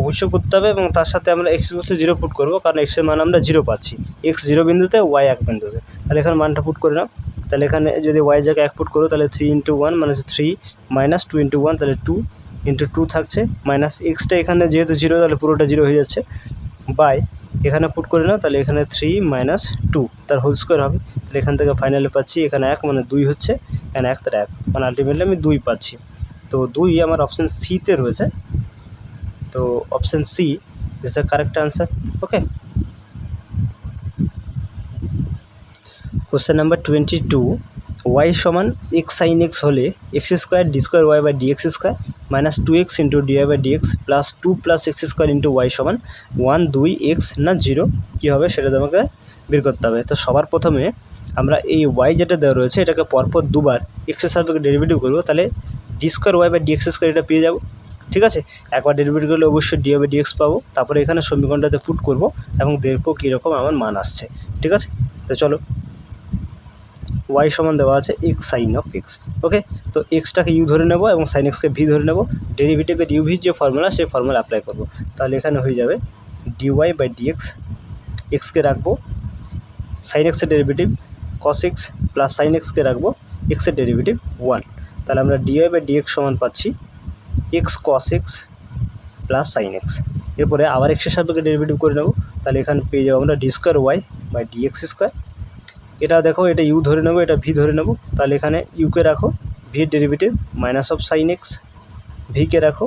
অবশ্যই করতে হবে, এবং তার সাথে আমরা এক্স ইকুয়ালস টু 0 পুট করবো, কারণ এক্সের মান আমরা 0 পাচ্ছি, এক্স 0 বিন্দুতে ওয়াই 1 বিন্দুতে, তাহলে এখানে মানটা পুট করে নাও, তাহলে এখানে যদি ওয়াই জায়গায় 1 পুট করো, তাহলে 3 ইন্টু 1 মানে 3 মাইনাস 2 ইন্টু 1, তাহলে 2 ইন্টু 2 থাকছে, মাইনাস এক্সটা এখানে যেহেতু 0 তাহলে পুরোটা 0 হয়ে যাচ্ছে, বাই এখানে পুট করে নাও, তাহলে এখানে 3 মাইনাস 2 তার হোল স্কোয়ার হবে, তাহলে এখান থেকে ফাইনালি পাচ্ছি এখানে 1 মানে 2 হচ্ছে, এখানে 1 তার 1 মানে আলটিমেটলি আমি 2 পাচ্ছি। তো 2 আমার অপশান সিতে রয়েছে, তো option C is the correct answer. Okay, question number 22, Y সমান এক্স সাইন এক্স হলে X square D square Y by D x square minus 2x into D Y by D X plus 2 plus x square into Y সমান 1 2 এক্স না 0 কী হবে সেটা তোমাকে বের করতে হবে। তো সবার প্রথমে আমরা এই ওয়াই যেটা দেওয়া রয়েছে এটাকে পরপর দুবার এক্সের সাপেক্ষে ডেরিভেটিভ করবো, তাহলে D square Y by D x square এটা পেয়ে যাবো। ঠিক আছে, একবার ডেরিভেটিভ করলে অবশ্যই D Y by D X পাবো, তারপরে এখানে সমীকরণটাতে পুট করবো এবং দেখবো কীরকম আমার মান আসছে। ঠিক আছে, তো চলো, ওয়াই সমান দেওয়া আছে এক্স সাইন অফ এক্স। ওকে, তো এক্সটাকে ইউ ধরে নেব এবং সাইন এক্সকে ভি ধরে নেব, ডেরিভেটিভের ইউভির যে ফর্মুলা সেই ফর্মুলা অ্যাপ্লাই করব। তাহলে এখানে হয়ে যাবে ডিওয়াই বাই ডিএক্স, এক্সকে রাখবো সাইন এক্সের derivative cos x plus sine এক্সকে রাখবো এক্সের ডেরিভেটিভ 1। তাহলে আমরা ডিওয়াই বাই ডিএক্স সমান পাচ্ছি x cos x plus sine x. এরপরে আবার এক্সের সাপেক্ষে ডেরিভেটিভ করে নেব, তাহলে এখানে পেয়ে যাবো আমরা D square Y by D X square. এটা দেখো, এটা ইউ ধরে নেবো, এটা ভি ধরে নেবো, তাহলে এখানে ইউকে রাখো ভির derivative minus of sine x, V K রাখো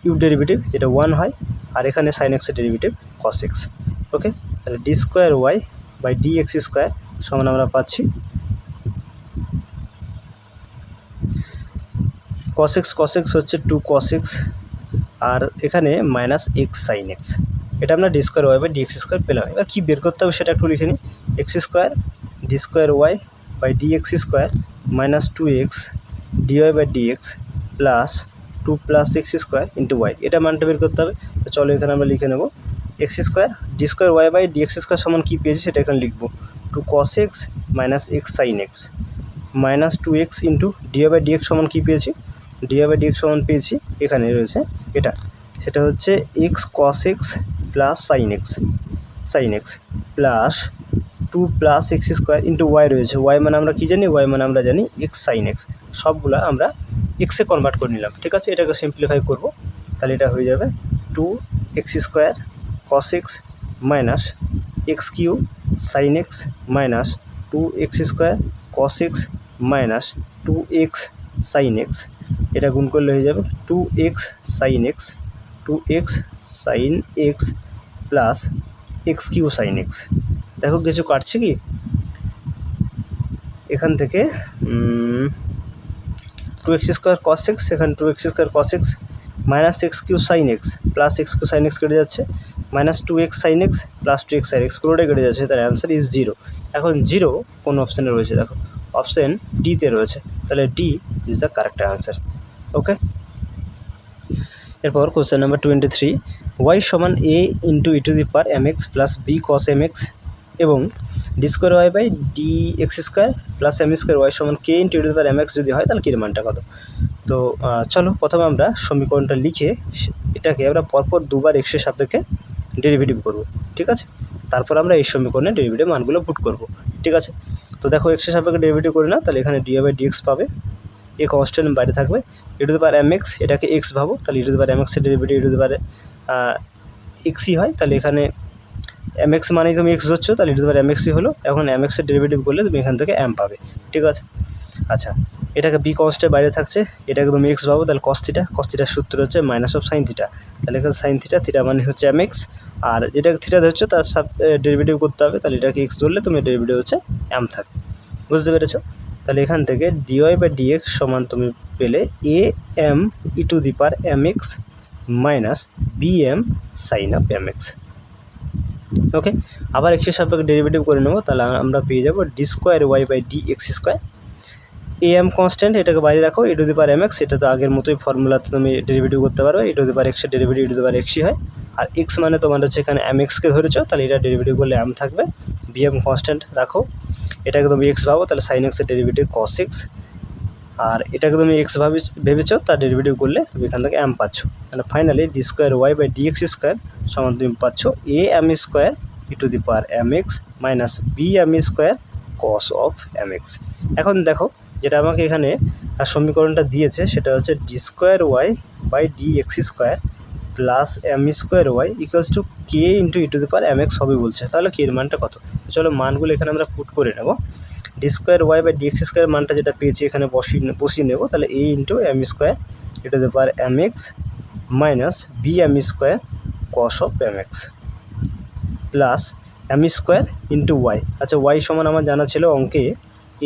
ইউ ডেরিভেটিভ যেটা 1 হয়, আর এখানে সাইন এক্সের ডেরিভেটিভ কস এক্স। ওকে, তাহলে D square Y by D x square সমান আমরা পাচ্ছি কস এক্স হচ্ছে 2 কস এক্স, আর এখানে মাইনাস এক্স সাইন এক্স। এটা আমরা D square Y by D x square পেলাম। এবার কী বের করতে হবে সেটা একটু লিখে নিই, X square D square Y by D x square minus 2x D Y by D X plus 2 plus x square into Y, এটা মানটা বের করতে হবে। তো চলো এখানে আমরা লিখে নেব x square D square Y by D x square সমান কী পেয়েছি সেটা এখানে লিখবো 2 cos x minus x sine x minus 2x into D Y by D x সমান কী পেয়েছি, d Y by D x সমান পেয়েছি এখানে রয়েছে এটা, সেটা হচ্ছে x cos x plus sine x plus 2 plus x square into y রয়েছে, ওয়াই মানে আমরা কী জানি, ওয়াই মানে আমরা জানি এক্স সাইন এক্স, সবগুলো আমরা এক্সে কনভার্ট করে নিলাম। ঠিক আছে, এটাকে সিম্পলিফাই করব, তাহলে এটা হয়ে যাবে 2 X square cos x minus X cube sine x minus 2 X square cos x minus 2x sine X, এটা গুণ করলে হয়ে যাবে 2x sine x plus X cube sine X. দেখো কিছু কাটছে কি এখান থেকে, 2x স্কোয়ার কস এক্স, এখানে 2x square cos x minus X cube sine x plus X cube sine X কেটে যাচ্ছে, minus 2x sine x plus 2x sine X পুরোটাই কেটে যাচ্ছে, তার অ্যান্সার ইজ 0। এখন 0 কোন অপশানে রয়েছে, দেখো অপশান ডিতে রয়েছে, তাহলে D is the correct answer. Okay, এরপর কোশ্চেন নাম্বার 23, ওয়াই সমান a into E to the power M x plus b cos m x এবং d square Y by D x square plus M square y সমান k into E to the power M x যদি হয় তাহলে কির মানটা কত। তো চলো প্রথমে আমরা সমীকরণটা লিখে এটাকে আমরা পরপর দুবার এক্সের সাপেক্ষে ডেরিভেটিভ করব। ঠিক আছে, তারপর আমরা এই সমীকরণে ডেরিভেটিভ মানগুলো পুট করব। ঠিক আছে, তো দেখো এক্সের সাপেক্ষে ডেরিভেটিভ করি না, তাহলে এখানে d Y by D x পাবে, এ কনস্ট্যান্ট বাইরে থাকবে, e to the power M x এটাকে এক্স ভাবো, তাহলে e to the power m এক্সের derivative e to the power এক্সই হয়, তাহলে এখানে এম এক্স মানেই তুমি এক্স ধরছো, তাহলে e to the power M এক্সই হলো। এখন এম এক্সের ডেরিভেটিভ করলে তুমি এখান থেকে এম পাবে। ঠিক আছে, আচ্ছা এটাকে বি কনস্ট্যান্ট বাইরে থাকছে, এটাকে তুমি এক্স ভাবো, তাহলে কস থিটার সূত্র হচ্ছে মাইনাস অফ সাইন থিটা, তাহলে এখানে সাইন থিটা মানে হচ্ছে এম এক্স, আর যেটাকে থিটা ধরছো তার ডেরিভেটিভ করতে হবে, তাহলে এটাকে এক্স ধরলে তুমি ডেরিভেটিভ হচ্ছে এম থাকবে। বুঝতে পেরেছো? তাহলে এখান থেকে ডিওয়াই বাই ডিএক্স সমান তুমি পেলে a m e to the power M x minus B m sine of M x. Okay, আবার এক্সের সাপেক্ষে ডেরিভেটিভ করে নেবো, তাহলে আমরা পেয়ে যাবো d square Y by D x square, a m constant এটাকে বাইরে রাখো, e to the power M x, এটা তো আগের মতোই ফর্মুলাতে তুমি ডেরিভেটিভ করতে পারো, ই টু দি পাওয়ার এক্সের derivative e to the power এক্সই হয়, আর এক্স মানে তোমার হচ্ছে এখানে এম এক্সকে ধরেছো, তাহলে এটা ডেরিভেটিভ করলে এম থাকবে, বি এম কনস্ট্যান্ট রাখো, এটাকে তুমি এক্স ভাবো, তাহলে সাইন এক্সের ডেরিভেটিভ কস এক্স, আর এটাকে তুমি এক্স ভেবেছো, তার ডেরিভেটিভ করলে তুমি এখান থেকে এম পাচ্ছ, তাহলে finally D square Y by D x square সমান তুমি পাচ্ছ A M square E to the power M x minus B M square cos of M X. এখন দেখো যেটা আমাকে এখানে সমীকরণটা দিয়েছে সেটা হচ্ছে D square Y by D x square plus M square Y equals to K into E to the power M X হবে বলছে, তাহলে কে এর মানটা কত। চলো মানগুলো এখানে আমরা পুট করে নেব, d square Y by D x square মানটা যেটা পেয়েছি এখানে বসিয়ে নেব, তাহলে a into m square E to the power M x minus B M square cos of M x plus M square into y. আচ্ছা, ওয়াই সমান আমার জানা ছিল অঙ্কে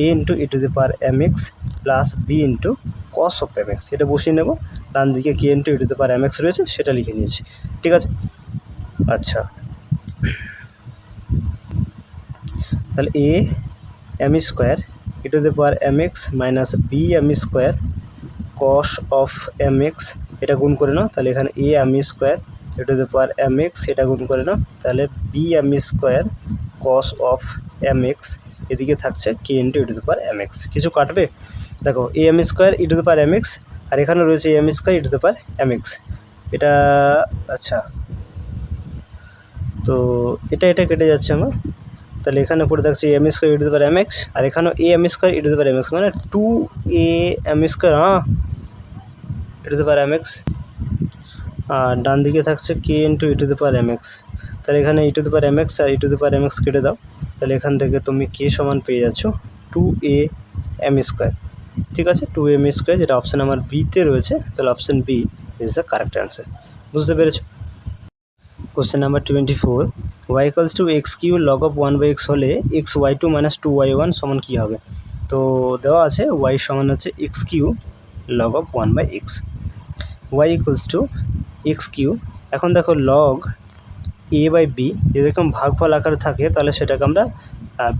a into E to the power M x plus b into cos of M x, এটা বসিয়ে নেব। ডান দিকে k into E to the power M x রয়েছে, সেটা লিখে নিয়েছি। ঠিক আছে, আচ্ছা তাহলে a M square E to the power M x minus B M square cos of M x, এটা গুণ করে নাও, তাহলে এখানে a M square E to the power M x, এটা গুণ করে নাও, তাহলে b M square cos of M x, এদিকে থাকছে k into E to the power M x. কিছু কাটবে? দেখো a M square E to the power M x আর এখানে রয়েছে a M square E to the power M x, এটা আচ্ছা তো এটা কেটে যাচ্ছে আমার, তাহলে এখানে পড়ে থাকছে m square E to the power M x আর এখানেও a M square E to the power M x, মানে two a M square E to the power M x, আর ডান দিকে থাকছে k into E to the power M x. তাহলে এখানে e to the power M x আর e to the power M x কেটে দাও, তাহলে এখান থেকে তুমি কে সমান পেয়ে যাচ্ছ টু এ এম স্কোয়ার। ঠিক আছে, টু এম স্কোয়ার, যেটা অপশান আমার বিতে রয়েছে, তাহলে option B is the correct answer. বুঝতে পেরেছো? Question number 24, y equals to x Q log of one by x হলে x Y two minus two Y one সমান কী হবে? তো দেওয়া আছে ওয়াই সমান হচ্ছে x Q log of one by x, y equals to x q. এখন দেখো লগ এ বাই বি যদি এরকম ভাগফল আকারে থাকে তাহলে সেটাকে আমরা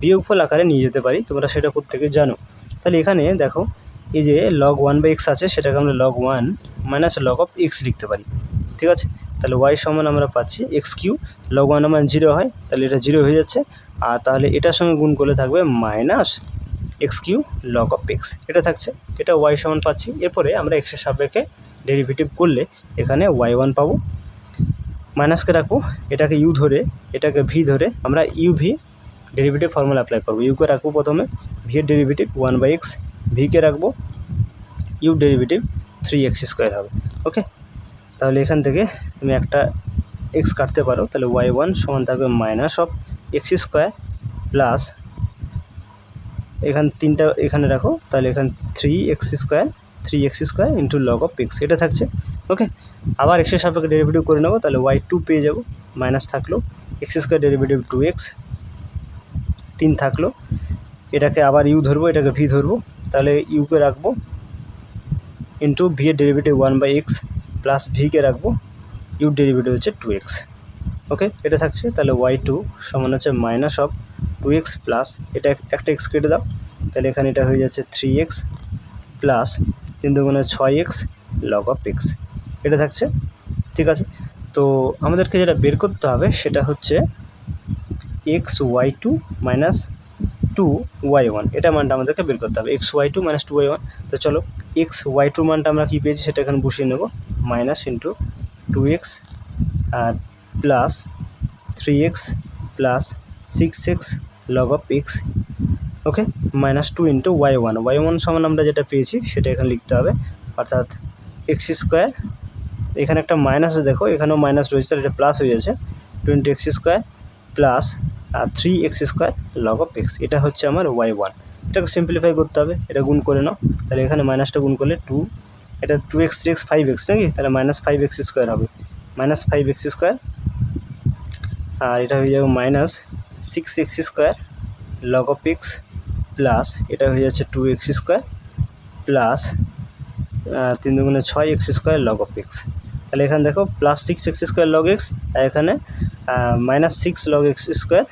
বিয়োগফল আকারে নিয়ে যেতে পারি, তোমরা সেটা প্রত্যেকে জানো। তাহলে এখানে দেখো এই যে লগ ওয়ান বাই এক্স আছে, সেটাকে আমরা log one minus log of x লিখতে পারি। ঠিক আছে, তাহলে ওয়াই সমান আমরা পাচ্ছি এক্স কিউ, লগ ওয়ান মান জিরো হয়, তাহলে এটা জিরো হয়ে যাচ্ছে, আর তাহলে এটার সঙ্গে গুণ করলে থাকবে minus X Q log of x, এটা থাকছে, এটা ওয়াই সমান পাচ্ছি। এরপরে আমরা এক্সের সাপেক্ষে ডেরিভেটিভ করলে এখানে ওয়াই ওয়ান পাবো, মাইনাসকে রাখবো, এটাকে ইউ ধরে এটাকে ভি ধরে আমরা u v derivative formula apply করবো। ইউকে রাখবো প্রথমে ভি এর ডেরিভেটিভ ওয়ান বাই এক্স, ভিকে রাখবো you derivative three x square হবে। ওকে, তাহলে এখান থেকে তুমি একটা এক্স কাটতে পারো, তাহলে ওয়াই ওয়ান সমান থাকবে minus of X square plus এখানে তিনটা এখানে রাখো, তাহলে এখানে three x square into log of x, এটা থাকছে। ওকে, আবার এক্সের সাপেক্ষে ডেরিভেটিভ করে নেবো, তাহলে ওয়াই টু পেয়ে যাবো, মাইনাস থাকলো X square derivative two X, তিন থাকলো, এটাকে আবার ইউ ধরবো, এটাকে ভি ধরবো, তাহলে ইউকে রাখবো ইন্টু ভি এর derivative one by X plus ভিকে রাখবো ইউ ডেরিভেটিভ হচ্ছে টু এক্স। ওকে, এটা থাকছে, তাহলে ওয়াই টু সমান হচ্ছে minus of two X plus এটা একটা এক্স কেটে দাও, তাহলে এখানে এটা হয়ে যাচ্ছে থ্রি এক্স প্লাস তিন দুগুণে ছয় এক্স লগ অফ এক্স, এটা থাকছে। ঠিক আছে, তো আমাদেরকে যেটা বের করতে হবে সেটা হচ্ছে X Y two minus two Y one, এটা মানটা আমাদেরকে বের করতে হবে, X Y two minus two Y one. তো চলো এক্স ওয়াই টু মানটা আমরা কী পেয়েছি সেটা এখানে বসিয়ে নেব, মাইনাস ইন্টু টু এক্স আর plus three X plus six X log of x. Okay, minus two into Y one সমান আমরা যেটা পেয়েছি সেটা এখানে লিখতে হবে, অর্থাৎ এক্স স্কোয়ার, এখানে একটা মাইনাস দেখো, এখানেও মাইনাস রয়েছে, তাহলে এটা প্লাস হয়ে যাচ্ছে twenty x square plus three x square log of x, এটা হচ্ছে আমার ওয়াই ওয়ান। এটাকে সিম্পলিফাই করতে হবে, এটা গুণ করে নাও, তাহলে এখানে মাইনাসটা গুণ করলে টু, এটা two X three X five X নাকি, তাহলে মাইনাস ফাইভ এক্স স্কোয়ার হবে, মাইনাস ফাইভ এক্স স্কোয়ার, আর এটা হয়ে যাবে minus six x square log of X plus এটা হয়ে যাচ্ছে টু এক্স স্কোয়ার প্লাস তিন দুগুণে ছয় x square log of x. তাহলে এখানে দেখো plus six x square log x, আর এখানে minus six log x square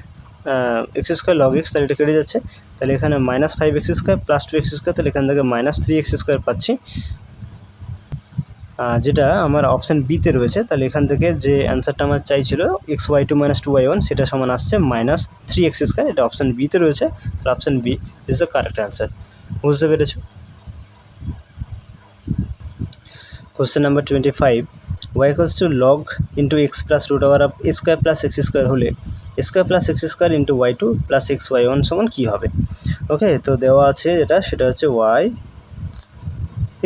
log x, তাহলে এটা কেটে যাচ্ছে, তাহলে এখানে minus five x square plus two x square, তাহলে এখান থেকে মাইনাস থ্রি এক্স স্কোয়ার পাচ্ছি, যেটা আমার অপশান বিতে রয়েছে। তাহলে এখান থেকে যে অ্যান্সারটা আমার চাইছিল x Y two minus two Y one, সেটা সমান আসছে মাইনাস থ্রি এক্স স্কোয়ার, এটা অপশান বিতে রয়েছে, তাহলে option B is the correct answer. বুঝতে পেরেছো? Question number 25, y equals to log into x plus root over of A square plus x square হলে a square plus x square into y two plus x y one সমান কী হবে? ওকে, তো দেওয়া আছে সেটা হচ্ছে Y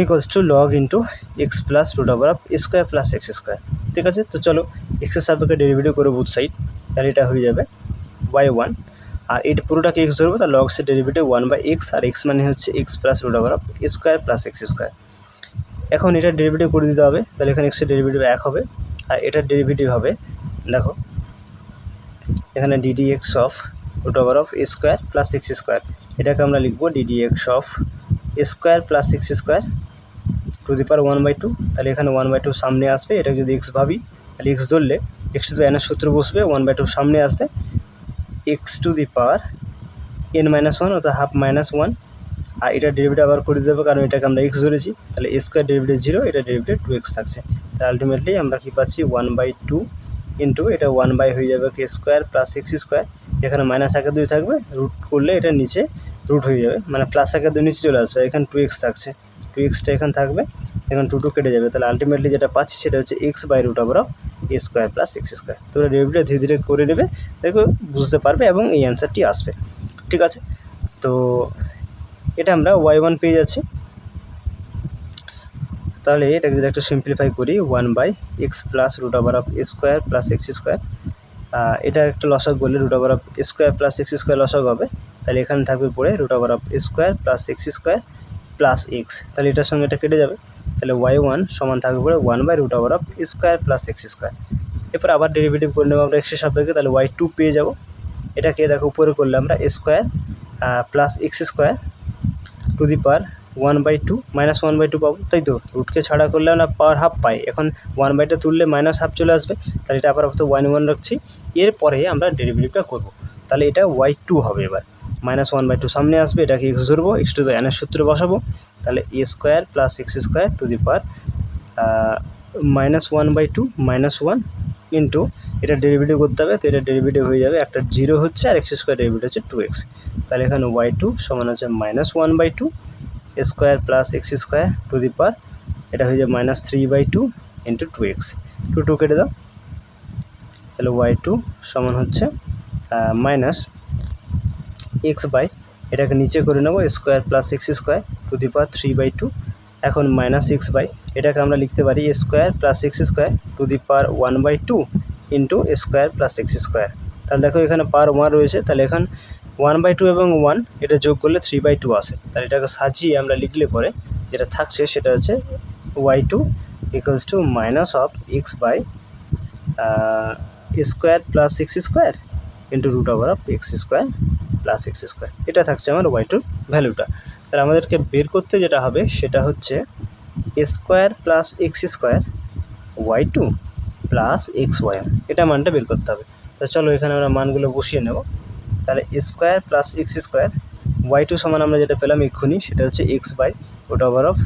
equals to log into x plus root over of A square plus x square. ঠিক আছে, তো চলো এক্সের সাপেক্ষে ডেরিভেটিভ করে বুথ সাইড, তাহলে এটা হয়ে যাবে ওয়াই ওয়ান, আর এটা পুরোটাকে এক্স ধরবো, তার লগ এক্সের ডেরিভেটিভ 1/x, আর এক্স মানে হচ্ছে X plus root over of square plus x square. এখন এটার ডেরিভেটিভ করে দিতে হবে, তাহলে এখানে এক্সের ডেরিভেটিভ 1 হবে, আর এটার ডেরিভেটিভ হবে দেখো এখানে d d x of root over of square plus x square. এটাকে আমরা লিখবো d d x of square plus x square to the power 1/2। তাহলে এখানে 1/2 সামনে আসবে, এটা যদি এক্স ভাবি তাহলে এক্স ধরলে এক্স টু দি এনের সূত্র বসবে, 1/2 সামনে আসবে, x to the power n-1 অর্থাৎ হাফ -1। আর এটা ডেরিভেটিভ আবার করে দেবো, কারণ এটাকে আমরা এক্স ধরেছি, তাহলে এ স্কোয়ার ডেরিভেটিভ 0, এটা ডেরিভেটিভ 2x থাকছে। তাহলে আলটিমেটলি আমরা কী পাচ্ছি 1/2 ইন্টু এটা 1 হয়ে যাবে কে স্কোয়ার প্লাস এক্স স্কোয়ার। এখানে -1/2 থাকবে, রুট করলে এটা নিচে রুট হয়ে যাবে, মানে +1/2 নিচে চলে আসবে, এখানে 2x থাকছে, 2xটা এখানে থাকবে, এখন 2 কেটে যাবে। তাহলে আলটিমেটলি যেটা পাচ্ছি সেটা হচ্ছে x/রুট over of A square plus x square. তোমরা ডেরিভেটিভ ধীরে ধীরে করে নেবে, দেখো বুঝতে পারবে এবং এই অ্যান্সারটি আসবে। ঠিক আছে, তো এটা আমরা y1 পেয়ে যাচ্ছি। তাহলে এটাকে যদি একটু সিম্পলিফাই করি 1/x plus root over of square plus x square, এটা একটা লসাগ করলে root over of square plus x square লসাগ হবে, তাহলে এখানে থাকবে পড়ে root over of square plus x square plus x, তাহলে এটার সঙ্গে এটা কেটে যাবে, তাহলে y1 সমান থাকবে পড়ে 1/রুট over of square plus x square. এরপর আবার ডেরিভেটিভ করে নেবো আমরা এক্সের সাপেক্ষে, তাহলে y2 পেয়ে যাব। এটাকে দেখো উপরে করলে আমরা square plus x square to the power 1/2 -1/2 পাবো, তাই তো। রুটকে ছাড়া করলে আমরা পাওয়ার হাফ পাই, এখন 1/2 তুললে -1/2 চলে আসবে, তাহলে এটা আপাতত y1 রাখছি। এরপরে আমরা ডেরিভেটিভটা করব, তাহলে এটা y2 হবে। এবার -1/2 সামনে আসবে, এটাকে এক্স ধরবো, এক্স টু দি এনের সূত্রে বসাবো, তাহলে a square plus x square to the power -1/2 -1 into এটা ডেরিভেটিভ করতে হবে, তো এটা ডেরিভেটিভ হয়ে যাবে, একটা 0 হচ্ছে আর এক্স স্কোয়ার ডেরিভেটিভ হচ্ছে 2x, তাহলে এখানে y2 সমান হচ্ছে -1/2 square plus x square to the power, এটা হয়ে যাবে -3/2 ইন্টু 2x, 2 কেটে দাও, তাহলে y2 সমান হচ্ছে -x বাই, এটাকে নিচে করে নেবো square plus x square to the power 3/2, এখন -x বাই, এটাকে আমরা লিখতে পারি square plus x square to the power 1/2 into square plus x square. তাহলে দেখো এখানে পাওয়ার 1 রয়েছে, তাহলে এখন 1/2 এবং 1 এটা যোগ করলে 3/2 আসে, তাহলে এটাকে সাজিয়ে আমরা লিখলে পরে যেটা থাকছে সেটা হচ্ছে y2 equals to minus of X by square plus x square into root over of X square plus x square. এটা থাকছে আমার y2 ভ্যালুটা। তাহলে আমাদেরকে বের করতে যেটা হবে সেটা হচ্ছে square plus x square y2 plus xy1, এটা মানটা বের করতে হবে। তো চলো এখানে আমরা মানগুলো বসিয়ে নেব, তাহলে square plus x square y2 সমান আমরা যেটা পেলাম এক্ষুনি সেটা হচ্ছে x by root over of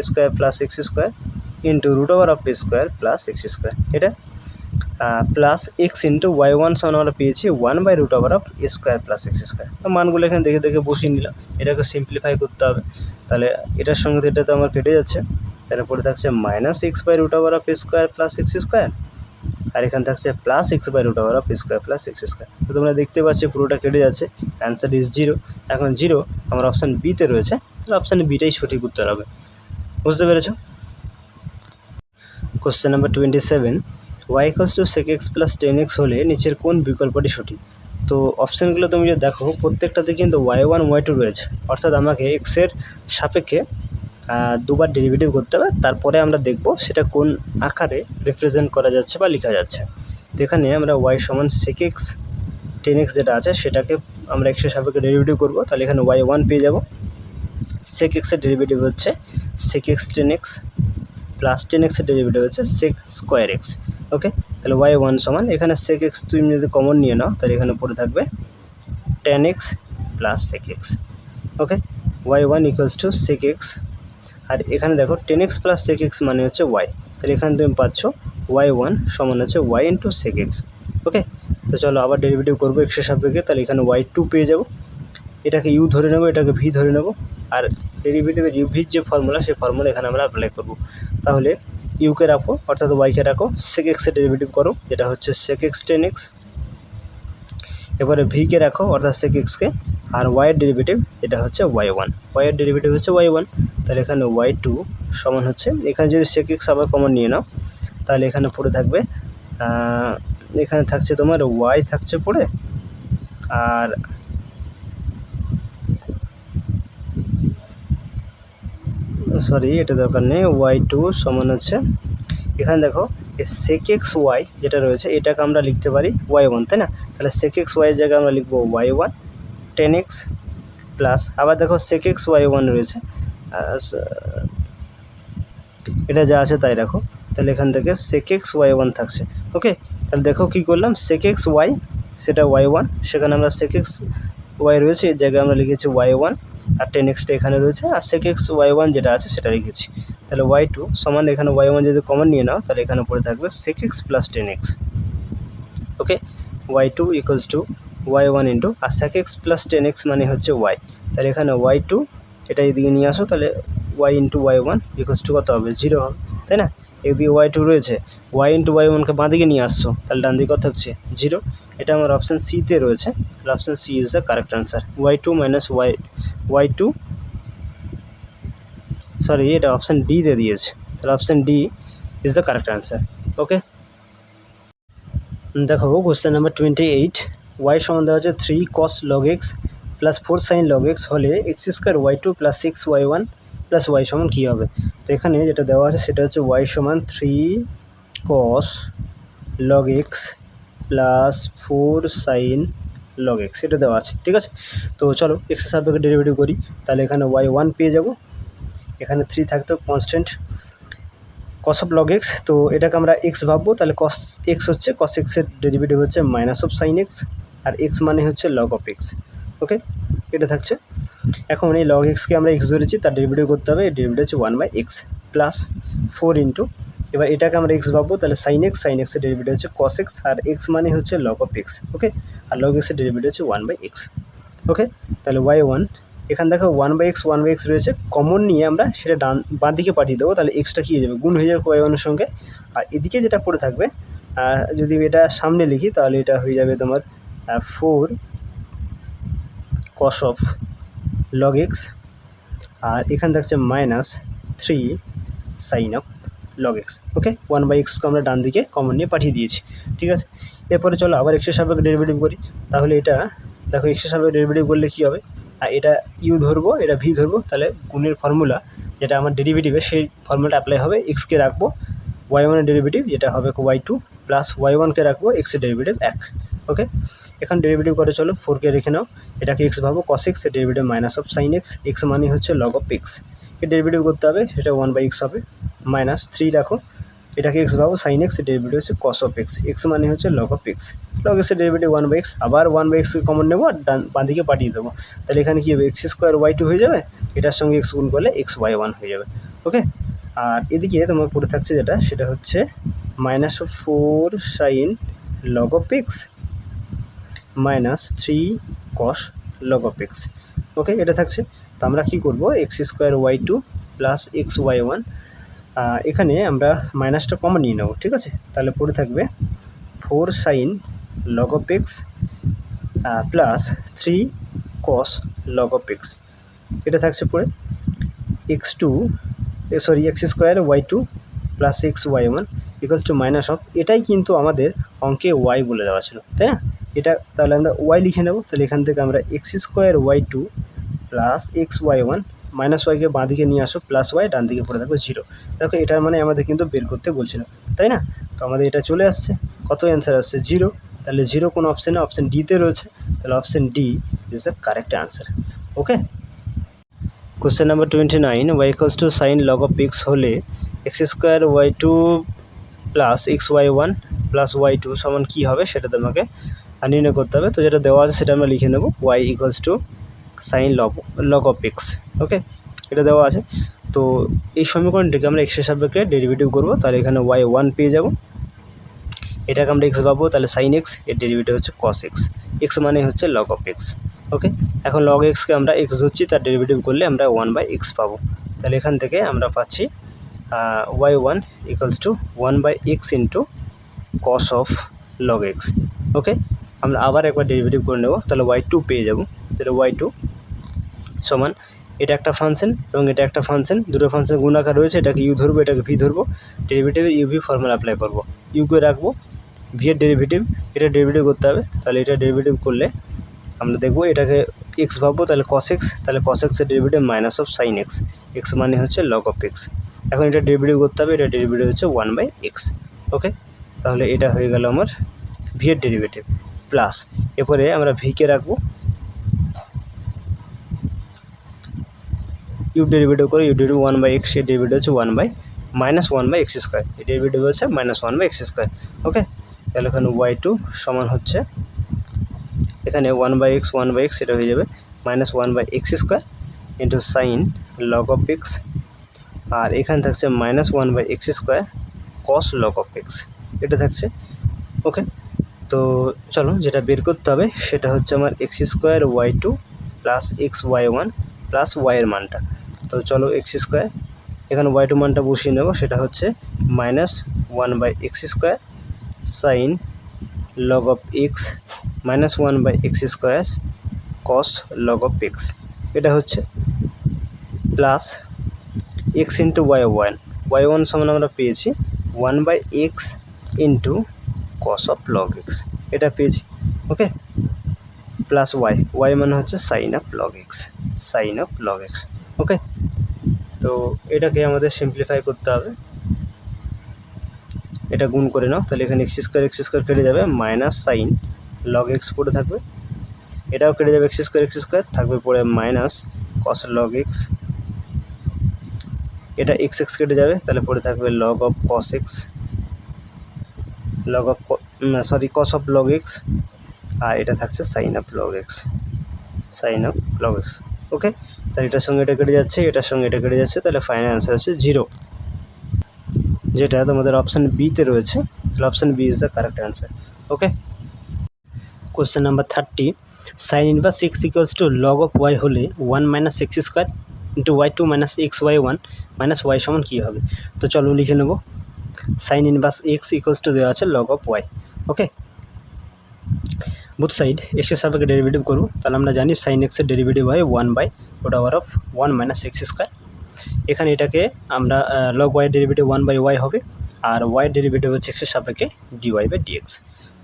square plus x square into root over of square plus x square, এটা প্লাস এক্স ইন্টু y1 সমান আমরা পেয়েছি 1/রুট over of square plus x square. মানগুলো এখানে দেখে দেখে বসিয়ে নিলাম, এটাকে সিম্পলিফাই করতে হবে, তাহলে এটার সঙ্গে তো এটা তো আমার কেটে যাচ্ছে, তাহলে পরে থাকছে -x/রুট over of square plus x square, আর এখানে থাকছে প্লাস x/রুট over of square plus x square. তো তোমরা দেখতে পাচ্ছ পুরোটা কেটে যাচ্ছে, অ্যান্সার ইজ 0। এখন 0 আমার অপশান বিতে রয়েছে, তাহলে অপশান বিটাই সঠিক উত্তর হবে। বুঝতে পেরেছ? Question number 27, y = sec x plus 10x হলে নিচের কোন বিকল্পটি সঠিক? তো অপশানগুলো তুমি যদি দেখো প্রত্যেকটাতে কিন্তু y1 y2 রয়েছে, অর্থাৎ আমাকে এক্সের সাপেক্ষে দুবার ডেরিভেটিভ করতে হবে, তারপরে আমরা দেখব সেটা কোন আকারে রিপ্রেজেন্ট করা যাচ্ছে বা লেখা যাচ্ছে। তো এখানে আমরা y সমান sec x 10x যেটা আছে সেটাকে আমরা এক্সের সাপেক্ষে ডেরিভেটিভ করব, তাহলে এখানে y1 পেয়ে যাব। sec x এর ডেরিভেটিভ হচ্ছে sec x 10x plus 10x এর ডেরিভেটিভ হচ্ছে sec স্কোয়ার x। ওকে, তাহলে y1 সমান এখানে sec x তুমি যদি কমন নিয়ে নাও তাহলে এখানে পড়ে থাকবে 10x প্লাস sec x। ওকে, y1 equals two sec x, আর এখানে দেখো 10x প্লাস sec x মানে হচ্ছে y, তাহলে এখানে তুমি পাচ্ছ y1 সমান হচ্ছে y ইন্টু sec x। ওকে, তো চলো আবার ডেরিভেটিভ করবো এক্সের সাপেক্ষে, তাহলে এখানে y2 পেয়ে যাব, এটাকে u ধরে নেব, এটাকে v ধরে নেব, আর ডেরিভেটিভের ভির যে ফর্মুলা সেই ফর্মুলা এখানে আমরা অ্যাপ্লাই করব। তাহলে ইউকে রাখো অর্থাৎ ওয়াইকে রাখো, sec x এর ডেরিভেটিভ করো যেটা হচ্ছে sec x 10x, এবারে ভিকে রাখো অর্থাৎ sec x কে, আর ওয়াইয়ের ডেরিভেটিভ এটা হচ্ছে y1, ওয়াইয়ের ডেরিভেটিভ হচ্ছে y1, তাহলে এখানে y2 সমান হচ্ছে, এখানে যদি sec x আবার কমন নিয়ে নাও তাহলে এখানে পড়ে থাকবে, এখানে থাকছে তোমার y থাকছে পড়ে আর সরি এটা দরকার নেই, y2 সমান হচ্ছে এখানে দেখো sec x y যেটা রয়েছে এটাকে আমরা লিখতে পারি y1, তাই না? তাহলে sec x y এর জায়গায় আমরা লিখবো y1 tan x প্লাস আবার দেখো sec x y1 রয়েছে, এটা যা আছে তাই রাখো, তাহলে এখান থেকে sec x y1 থাকছে। ওকে, তাহলে দেখো কি করলাম, sec x y সেটা y1, সেখানে আমরা sec x y রয়েছে এর জায়গায় আমরা লিখেছি y1, আর tan x টা এখানে রয়েছে, আর sec x y1 যেটা আছে সেটা লিখেছি। তাহলে y2 সমান এখানে y1 যদি কমন নিয়ে নাও তাহলে এখানে পড়ে থাকবে sec x plus tan x। Okay, y2 equals to y1 into আর sec x plus tan x মানে হচ্ছে y, তাহলে এখানে y2 এটা এদিকে নিয়ে আসো, তাহলে y into y1 equals two কত হবে, 0 হবে, তাই না? এদিকে y2 রয়েছে, y ইন্টু y1কে বাঁ দিকে নিয়ে আসছো, তাহলে ডান দিকে কত হচ্ছে 0। এটা আমার অপশান সিতে রয়েছে, তাহলে option C is the correct answer. y2 minus y2 sorry এটা অপশান ডিতে দিয়েছে, তাহলে option D is the correct answer. Okay, দেখো কোশ্চেন নাম্বার 28, y সমান দেওয়া হচ্ছে 3 cos log x plus 4 sin log x হলে x square y2 plus 6y1 plus y সমান কী হবে? তো এখানে যেটা দেওয়া আছে সেটা হচ্ছে y সমান 3 cos log x plus 4 sin log x, এটা দেওয়া আছে, ঠিক আছে? তো চলো x এর সাপেক্ষে ডেরিভেটিভ করি, তাহলে এখানে y1 পেয়ে যাব, এখানে 3 থাকতো constant cos of log x, তো এটাকে আমরা x ভাববো, তাহলে cos x হচ্ছে cos x এর ডেরিভেটিভ হচ্ছে মাইনাস অফ sin x, আর x মানে হচ্ছে log অফ x। ওকে, এটা থাকছে। এখন এই log x কে আমরা x ধরেছি, তার ডেরিভেটিভ করতে হবে, এর ডেরিভেটিভ হচ্ছে 1/x প্লাস 4 ইন্টু, এবার এটাকে আমরা x ভাববো, তাহলে sin x এর ডেরিভেটিভ হচ্ছে cos x, আর x মানে হচ্ছে log অফ x। ওকে, আর log x এর ডেরিভেটিভ হচ্ছে 1/x। ওকে, তাহলে y1 এখানে দেখো 1/x রয়েছে, কমন নিয়ে আমরা সেটা বাঁ দিকে পাঠিয়ে দেবো, তাহলে এক্সটা কী হয়ে যাবে, গুণ হয়ে যাবে y1 এর সঙ্গে, আর এদিকে যেটা পড়ে থাকবে যদি এটা সামনে লিখি তাহলে এটা হয়ে যাবে তোমার 4 cos অফ log x, আর এখানে থাকছে minus 3 sin of log x। ওকে, 1/xকে আমরা ডান দিকে কমন নিয়ে পাঠিয়ে দিয়েছি, ঠিক আছে? এরপরে চলো আবার x এর সাপেক্ষে ডেরিভেটিভ করি, তাহলে এটা দেখো x এর সাপেক্ষে ডেরিভেটিভ করলে কী হবে, আর এটা ইউ ধরবো, এটা ভি ধরবো, তাহলে গুণের ফর্মুলা যেটা আমার ডেরিভেটিভে সেই ফর্মুলাটা অ্যাপ্লাই হবে, এক্সকে রাখবো y1 এর ডেরিভেটিভ যেটা হবে y2 প্লাস y1কে রাখবো x এর ডেরিভেটিভ 1। ওকে, এখন ডেরিভেটিভ করে চলো 4কে রেখে নাও, এটাকে x ভাবো, cos x এর derivative minus of sin x, x মানে হচ্ছে log অফ x, এর ডেরিভেটিভ করতে হবে, সেটা 1/x হবে, মাইনাস 3 রাখো, এটাকে x ভাবো, sin x এর ডেরিভেটিভ হচ্ছে cos অফ x, x মানে হচ্ছে log of x, log x এর ডেরিভেটিভ 1/x, আবার 1/xকে কমন নেবো আর বাঁ দিকে পাঠিয়ে দেবো, তাহলে এখানে কী হবে, x স্কোয়ার y2 হয়ে যাবে, এটার সঙ্গে x গুণ করলে x y1 হয়ে যাবে। ওকে, আর এদিকে তোমার পড়ে থাকছে যেটা সেটা হচ্ছে minus of 4 sin log of x minus 3 cos log of x। ওকে, এটা থাকছে, তো আমরা কী করবো, x square y2 plus x y1, এখানে আমরা মাইনাসটা কমন নিয়ে নেব, ঠিক আছে? তাহলে পড়ে থাকবে 4 sin log of x plus 3 cos log of x, এটা থাকছে পড়ে x square y2 plus x y1 equals to minus of, এটাই কিন্তু আমাদের অঙ্কে y বলে দেওয়া ছিল, তাই না? এটা তাহলে আমরা y লিখে নেব, তাহলে এখান থেকে আমরা x square y2 plus x y1 minus ওয়াইকে বাঁ দিকে নিয়ে আসো, প্লাস ওয়াই ডান দিকে পড়ে থাকবে 0। দেখো এটার মানে আমাদের কিন্তু বের করতে বলছিল, তাই না? তো আমাদের এটা চলে আসছে, কত অ্যান্সার আসছে 0, তাহলে 0 কোন অপশানে, অপশান ডিতে রয়েছে, তাহলে option D is the correct answer. Okay, question number 29, y equals to sine log of x হলে X square y2 plus x y1 plus y2 সমান কী হবে সেটা তোমাকে নির্ণয় করতে হবে। তো যেটা দেওয়া আছে সেটা আমরা লিখে নেব, y equals to sine log of x. Okay, এটা দেওয়া আছে, তো এই সমীকরণটিকে আমরা এক্সের সাপেক্ষে ডেরিভেটিভ করবো, তাহলে এখানে y1 পেয়ে যাব, এটাকে আমরা এক্স পাবো, তাহলে সাইন এক্স এর ডেরিভেটিভ হচ্ছে কস এক্স, এক্স মানে হচ্ছে লগ অফ এক্স। ওকে, এখন লগ এক্সকে আমরা এক্স ধরছি, তার ডেরিভেটিভ করলে আমরা 1/x পাবো, তাহলে এখান থেকে আমরা পাচ্ছি y1 equals to 1/x into cos of log x. Okay, আমরা আবার একবার ডেরিভেটিভ করে নেব, তাহলে y2 পেয়ে যাব, তাহলে y2 সমান এটা একটা ফাংশন এবং এটা একটা ফাংশন, দুটো ফাংশন গুণাকার রয়েছে, এটাকে ইউ ধরবো, এটাকে ভি ধরবো, ডেরিভেটিভে ইউভি ফর্মুলা অ্যাপ্লাই করবো, ইউকে রাখবো, ভি এর ডেরিভেটিভ, এটা ডেরিভেটিভ করতে হবে, তাহলে এটা ডেরিভেটিভ করলে আমরা দেখব এটাকে এক্স ভাববো, তাহলে কস এক্স, তাহলে কস এক্সের derivative minus of sine x, x মানে হচ্ছে লগ অফ এক্স। এখন এটা ডেরিভেটিভ করতে হবে, এটা ডেরিভেটিভ হচ্ছে 1/x। ওকে, তাহলে এটা হয়ে গেল আমার ভি এর ডেরিভেটিভ প্লাস, এরপরে আমরা ভিকে রাখবো, ইউ ডেরিভেটিভ করে, ইউ ডেরিভেটিভ 1/x, এর ডেরিভেটিভ হচ্ছে -1/x স্কোয়ার, এর ডেরিভেটিভ হচ্ছে -1/x স্কোয়ার। ওকে, তাহলে এখানে y2 সমান হচ্ছে এখানে 1/x এটা হয়ে যাবে -1/x square into sine log of x, আর এখানে থাকছে -1/x square cos log of x, এটা থাকছে। ওকে, তো চলো যেটা বের করতে হবে সেটা হচ্ছে আমার x square y2 plus x y1 plus ওয়াইয়ের মানটা। তো চলো এক্স স্কোয়ার, এখানে y2 মানটা বসিয়ে নেব, সেটা হচ্ছে -1/x square sine log of x -1/x square cos log of x, এটা হচ্ছে প্লাস এক্স ইন্টু y1 সমান আমরা পেয়েছি 1/x into cos of log x, এটা পেয়েছি। ওকে, প্লাস ওয়াই মানে হচ্ছে সাইন অফ লগ এক্স। ওকে, তো এটাকে আমাদের সিম্পলিফাই করতে হবে, এটা গুণ করে নাও, তাহলে এখানে এক্স স্কোয়ার কেটে যাবে, মাইনাস সাইন লগ এক্স পড়ে থাকবে, এটাও কেটে যাবে, এক্স স্কোয়ার থাকবে পড়ে মাইনাস কস লগ এক্স, এটা এক্স কেটে যাবে, তাহলে পড়ে থাকবে log of cos x, cos of log x, আর এটা থাকছে sine of log x. Okay, তাহলে এটার সঙ্গে এটা কেটে যাচ্ছে, এটার সঙ্গে এটা কেটে যাচ্ছে, তাহলে ফাইনাল অ্যান্সার হচ্ছে 0, যেটা তোমাদের অপশান বিতে রয়েছে, তাহলে option B is the correct answer. Okay, question number 30, sine inverse X equals to log of Y হলে 1 - x square into y2 - xy1 - y সমান কী হবে? তো চলো লিখে নেব, sine inverse X equals to দেওয়া আছে log of Y. Okay, both side এক্সের সাপেক্ষে ডেরিভেটিভ করবো, তাহলে আমরা জানি সাইন এক্সের ডেরিভেটিভ হয় 1/1 - x স্কোয়ার, এখানে এটাকে আমরা লগ ওয়াই ডেরিভেটিভ 1/y হবে, আর ওয়াই ডেরিভেটিভ হচ্ছে এক্সের সাপেক্ষে dy/dx।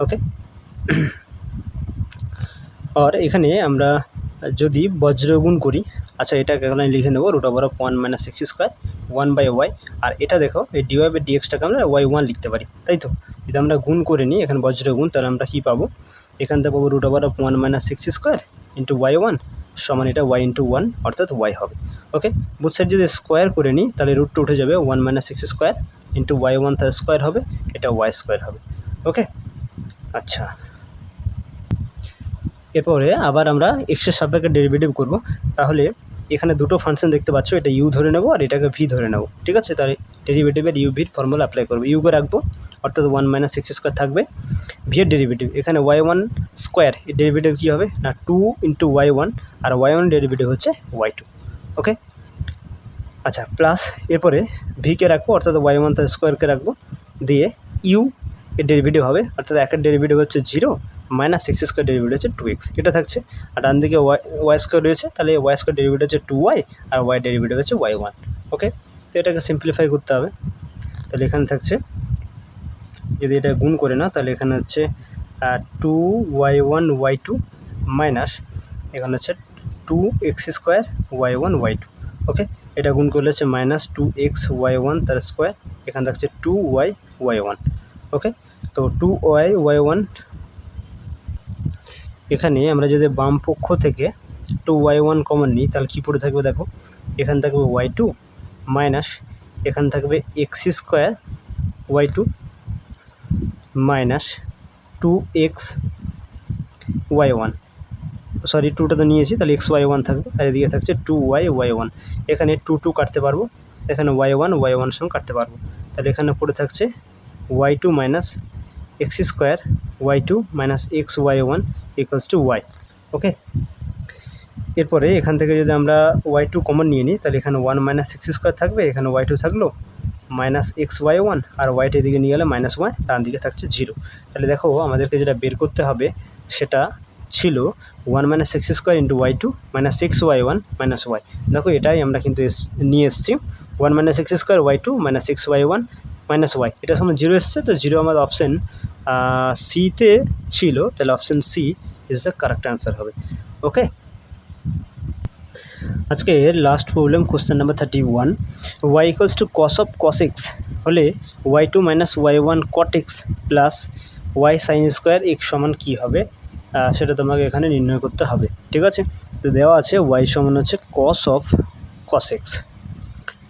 ওকে, আর এখানে আমরা যদি বজ্রগুণ করি, আচ্ছা এটাকে এখানে লিখে নেব √1 - x স্কোয়ার 1/y, আর এটা দেখো এই dy/dxটাকে আমরা y1 লিখতে পারি, তাই তো? যদি আমরা গুণ করে নিই এখানে বজ্রগুণ, তাহলে আমরা কী পাবো, এখান থেকে পাবো √1 - x স্কোয়ার ইন্টু y1 সমান এটা y ইন্টু 1 অর্থাৎ y হবে। ওকে, বুথ সাইড যদি স্কোয়ার করে নিই তাহলে √2 উঠে যাবে, 1 - x স্কোয়ার ইন্টু y1 তার স্কোয়ার হবে, এটা y স্কোয়ার হবে। ওকে, আচ্ছা এরপরে আবার আমরা এক্সের সাপেক্ষে ডেরিভেটিভ করব, তাহলে এখানে দুটো ফাংশন দেখতে পাচ্ছ, এটা ইউ ধরে নেব আর এটাকে ভি ধরে নেব, ঠিক আছে? তাহলে ডেরিভেটিভের ইউ ভির ফর্মুলা অ্যাপ্লাই করবো, ইউকে রাখবো অর্থাৎ 1 - x স্কোয়ার থাকবে, ভি এর ডেরিভেটিভ এখানে y1 স্কোয়ার, এর ডেরিভেটিভ কী হবে না 2 ইন্টু y1, আর y1 ডেরিভেটিভ হচ্ছে y2। ওকে, আচ্ছা প্লাস এরপরে ভিকে রাখবো অর্থাৎ y1 তার স্কোয়ারকে রাখবো, দিয়ে ইউ এর ডেরিভেটিভ হবে অর্থাৎ একের ডেরিভেটিভ হচ্ছে 0 - x স্কোয়ার ডেরিভেটিভ হচ্ছে 2x, এটা থাকছে, আর ডান দিকে ওয়াই স্কোয়ার রয়েছে, তাহলে ওয়াই স্কোয়ার ডেরিভেটিভ হচ্ছে 2y আর ওয়াই ডেরিভেটিভ হচ্ছে y1। ওকে, তো এটাকে সিম্পলিফাই করতে হবে, তাহলে এখানে থাকছে, যদি এটা গুণ করে না তাহলে এখানে হচ্ছে 2y1 y2 মাইনাস এখানে হচ্ছে 2x স্কোয়ার y1 y2। ওকে, এটা গুণ করলে হচ্ছে -2x y1 তার স্কোয়ার, এখানে থাকছে 2y y1। ওকে, তো 2y y1, এখানে আমরা যদি বাম পক্ষ থেকে 2y1 কমন নিই তাহলে কী পড়ে থাকবে দেখো, এখানে থাকবে y2 মাইনাস এখানে থাকবে x square y2 minus 2x y1, sorry 2টা তো নিয়েছি, তাহলে x y1 থাকবে, আর এদিকে থাকছে 2y y1, এখানে 2 কাটতে পারবো, এখানে y1 সঙ্গে কাটতে পারবো, তাহলে এখানে পড়ে থাকছে y2 minus x square y2 minus x y1 equals two y। ওকে, এরপরে এখান থেকে যদি আমরা y2 কমন নিয়ে নিই তাহলে এখানে 1 - x স্কোয়ার থাকবে, এখানে y2 থাকলো -x y1, আর ওয়াইটা এদিকে নিয়ে গেলে -y, ডান দিকে থাকছে 0। তাহলে দেখো আমাদেরকে যেটা বের করতে হবে সেটা ছিল 1 - x square into y2 - x y1 - y। দেখো এটাই আমরা কিন্তু নিয়ে এসেছি, 1 - x square y2 - x y1 - y, এটার সঙ্গে 0 এসছে, তো 0 আমাদের অপশান সিতে ছিল, তাহলে option C is the correct answer হবে। ওকে, আজকে last problem question number 31, y equals to cos of cos X হলে y2 minus y1 cot X plus y sine square X সমান কী হবে, সেটা তোমাকে এখানে নির্ণয় করতে হবে। ঠিক আছে, তো দেওয়া আছে y সমান হচ্ছে কস অফ কস এক্স।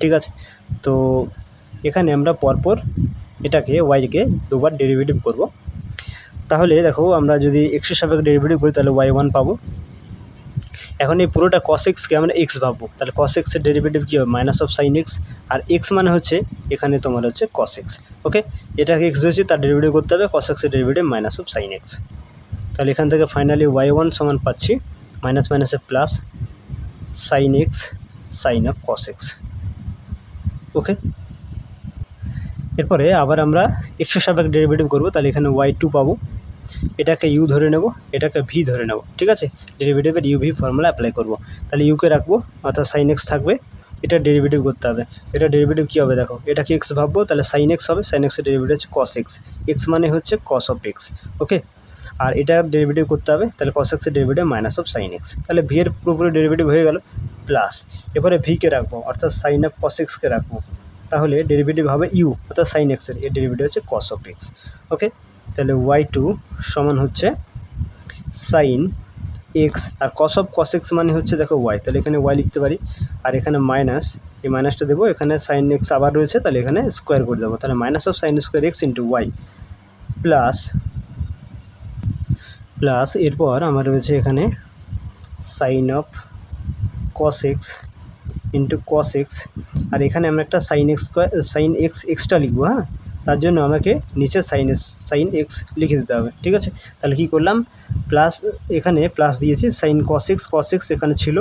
ঠিক আছে, তো এখানে আমরা পরপর এটাকে ওয়াইকে দুবার ডেরিভেটিভ করব। তাহলে দেখো আমরা যদি এক্সের সাপেক্ষে ডেরিভেটিভ করি তাহলে y1 পাবো। এখন এই পুরোটা কস এক্সকে আমরা এক্স ভাববো, তাহলে কস এক্সের ডেরিভেটিভ কী হবে, মাইনাস অফ সাইন এক্স, আর এক্স মানে হচ্ছে এখানে তোমার হচ্ছে কস এক্স। ওকে, এটাকে এক্স ধরেছি, তার ডেরিভেটিভ করতে হবে কস এক্সের derivative minus of sine x. তাহলে এখান থেকে ফাইনালি y1 সমান পাচ্ছি মাইনাস মাইনাসে plus sine x sine of cos x. Okay, এরপরে আবার আমরা এক্সের সাপেক্ষে ডেরিভেটিভ করবো, তাহলে এখানে y2 পাবো, এটাকে ইউ ধরে নেব, এটাকে ভি ধরে নেব। ঠিক আছে, ডেরিভেটিভের ইউ ভি ফর্মুলা অ্যাপ্লাই করব। তাহলে ইউকে রাখবো, অর্থাৎ সাইন এক্স থাকবে, এটা ডেরিভেটিভ করতে হবে। এটা ডেরিভেটিভ কী হবে দেখো, এটাকে এক্স ভাববো, তাহলে সাইন এক্স হবে, সাইন এক্সের ডেরিভেটিভ হচ্ছে কস এক্স, এক্স মানে হচ্ছে কস অফ এক্স। ওকে, আর এটা ডেরিভেটিভ করতে হবে, তাহলে কস এক্সের derivative minus of sine x, তাহলে ভি এর পুরোপুরি ডেরিভেটিভ হয়ে গেল প্লাস, এরপরে ভিকে রাখবো, অর্থাৎ সাইন অফ কস এক্সকে রাখবো, তাহলে ডেরিভেটিভ হবে ইউ, অর্থাৎ সাইন এক্সের, এর ডেরিভেটিভ হচ্ছে কস অফ এক্স। ওকে, তাহলে y2 সমান হচ্ছে সাইন এক্স, আর কস অফ কস এক্স মানে হচ্ছে দেখো ওয়াই, তাহলে এখানে ওয়াই লিখতে পারি, আর এখানে মাইনাস, এই মাইনাসটা দেবো, এখানে সাইন এক্স আবার রয়েছে, তাহলে এখানে স্কোয়ার করে দেবো, তাহলে minus of sine square x into Y plus এরপর আমার রয়েছে এখানে sine of cos x into cos x, আর এখানে আমরা একটা সাইন এক্স এক্সট্রা লিখবো। হ্যাঁ, তার জন্য আমাকে নিচে সাইন এক্স লিখে দিতে হবে। ঠিক আছে, তাহলে কী করলাম, প্লাস, এখানে প্লাস দিয়েছি, সাইন কস এক্স এখানে ছিল,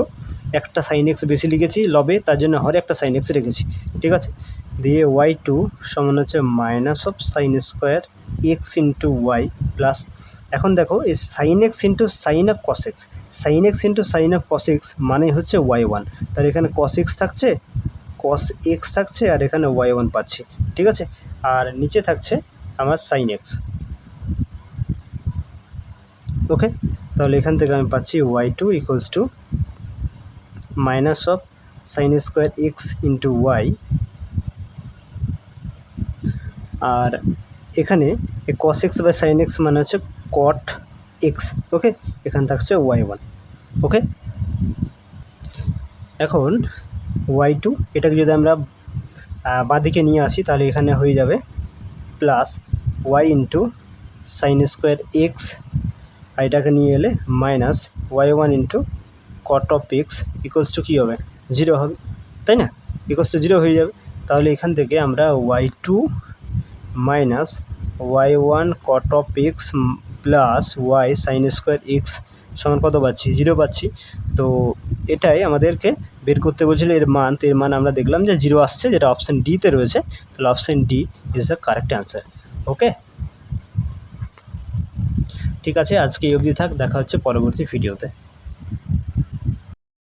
একটা সাইন এক্স বেশি লিখেছি লবে, তার জন্য হরে একটা সাইন এক্স রেখেছি। ঠিক আছে, দিয়ে y2 সমান হচ্ছে minus of sine square x into Y plus, এখন দেখো এই sine X into sine of cos X, sine X into sine of cos X মানে হচ্ছে y1, তাহলে এখানে কস এক্স থাকছে, আর এখানে y1 পাচ্ছি। ঠিক আছে, আর নিচে থাকছে আমার সাইন এক্স। ওকে, তাহলে এখান থেকে আমি পাচ্ছি y2 equals to minus of sine square x into y, আর এখানে এই cos x by sine x মানে হচ্ছে কট এক্স। ওকে, এখানে থাকছে y1। ওকে, এখন y2 এটাকে যদি আমরা বাঁদিকে নিয়ে আসি, তাহলে এখানে হয়ে যাবে plus y into sine square x, আর এটাকে নিয়ে এলে minus y1 into cot of x equals to কী হবে, 0 হবে, তাই না, ইকুয়ালস টু 0 হয়ে যাবে। তাহলে এখান থেকে আমরা y2 minus y1 cot of X plus Y sine square X সমান কত পাচ্ছি, 0 পাচ্ছি। তো এটাই আমাদেরকে বের করতে বলছিল এর মান, তো এর মান আমরা দেখলাম যে 0 আসছে, যেটা অপশান ডিতে রয়েছে, তাহলে option D is the correct answer. Okay, ঠিক আছে, আজকে এই অবধি থাক, দেখা হচ্ছে পরবর্তী ভিডিওতে।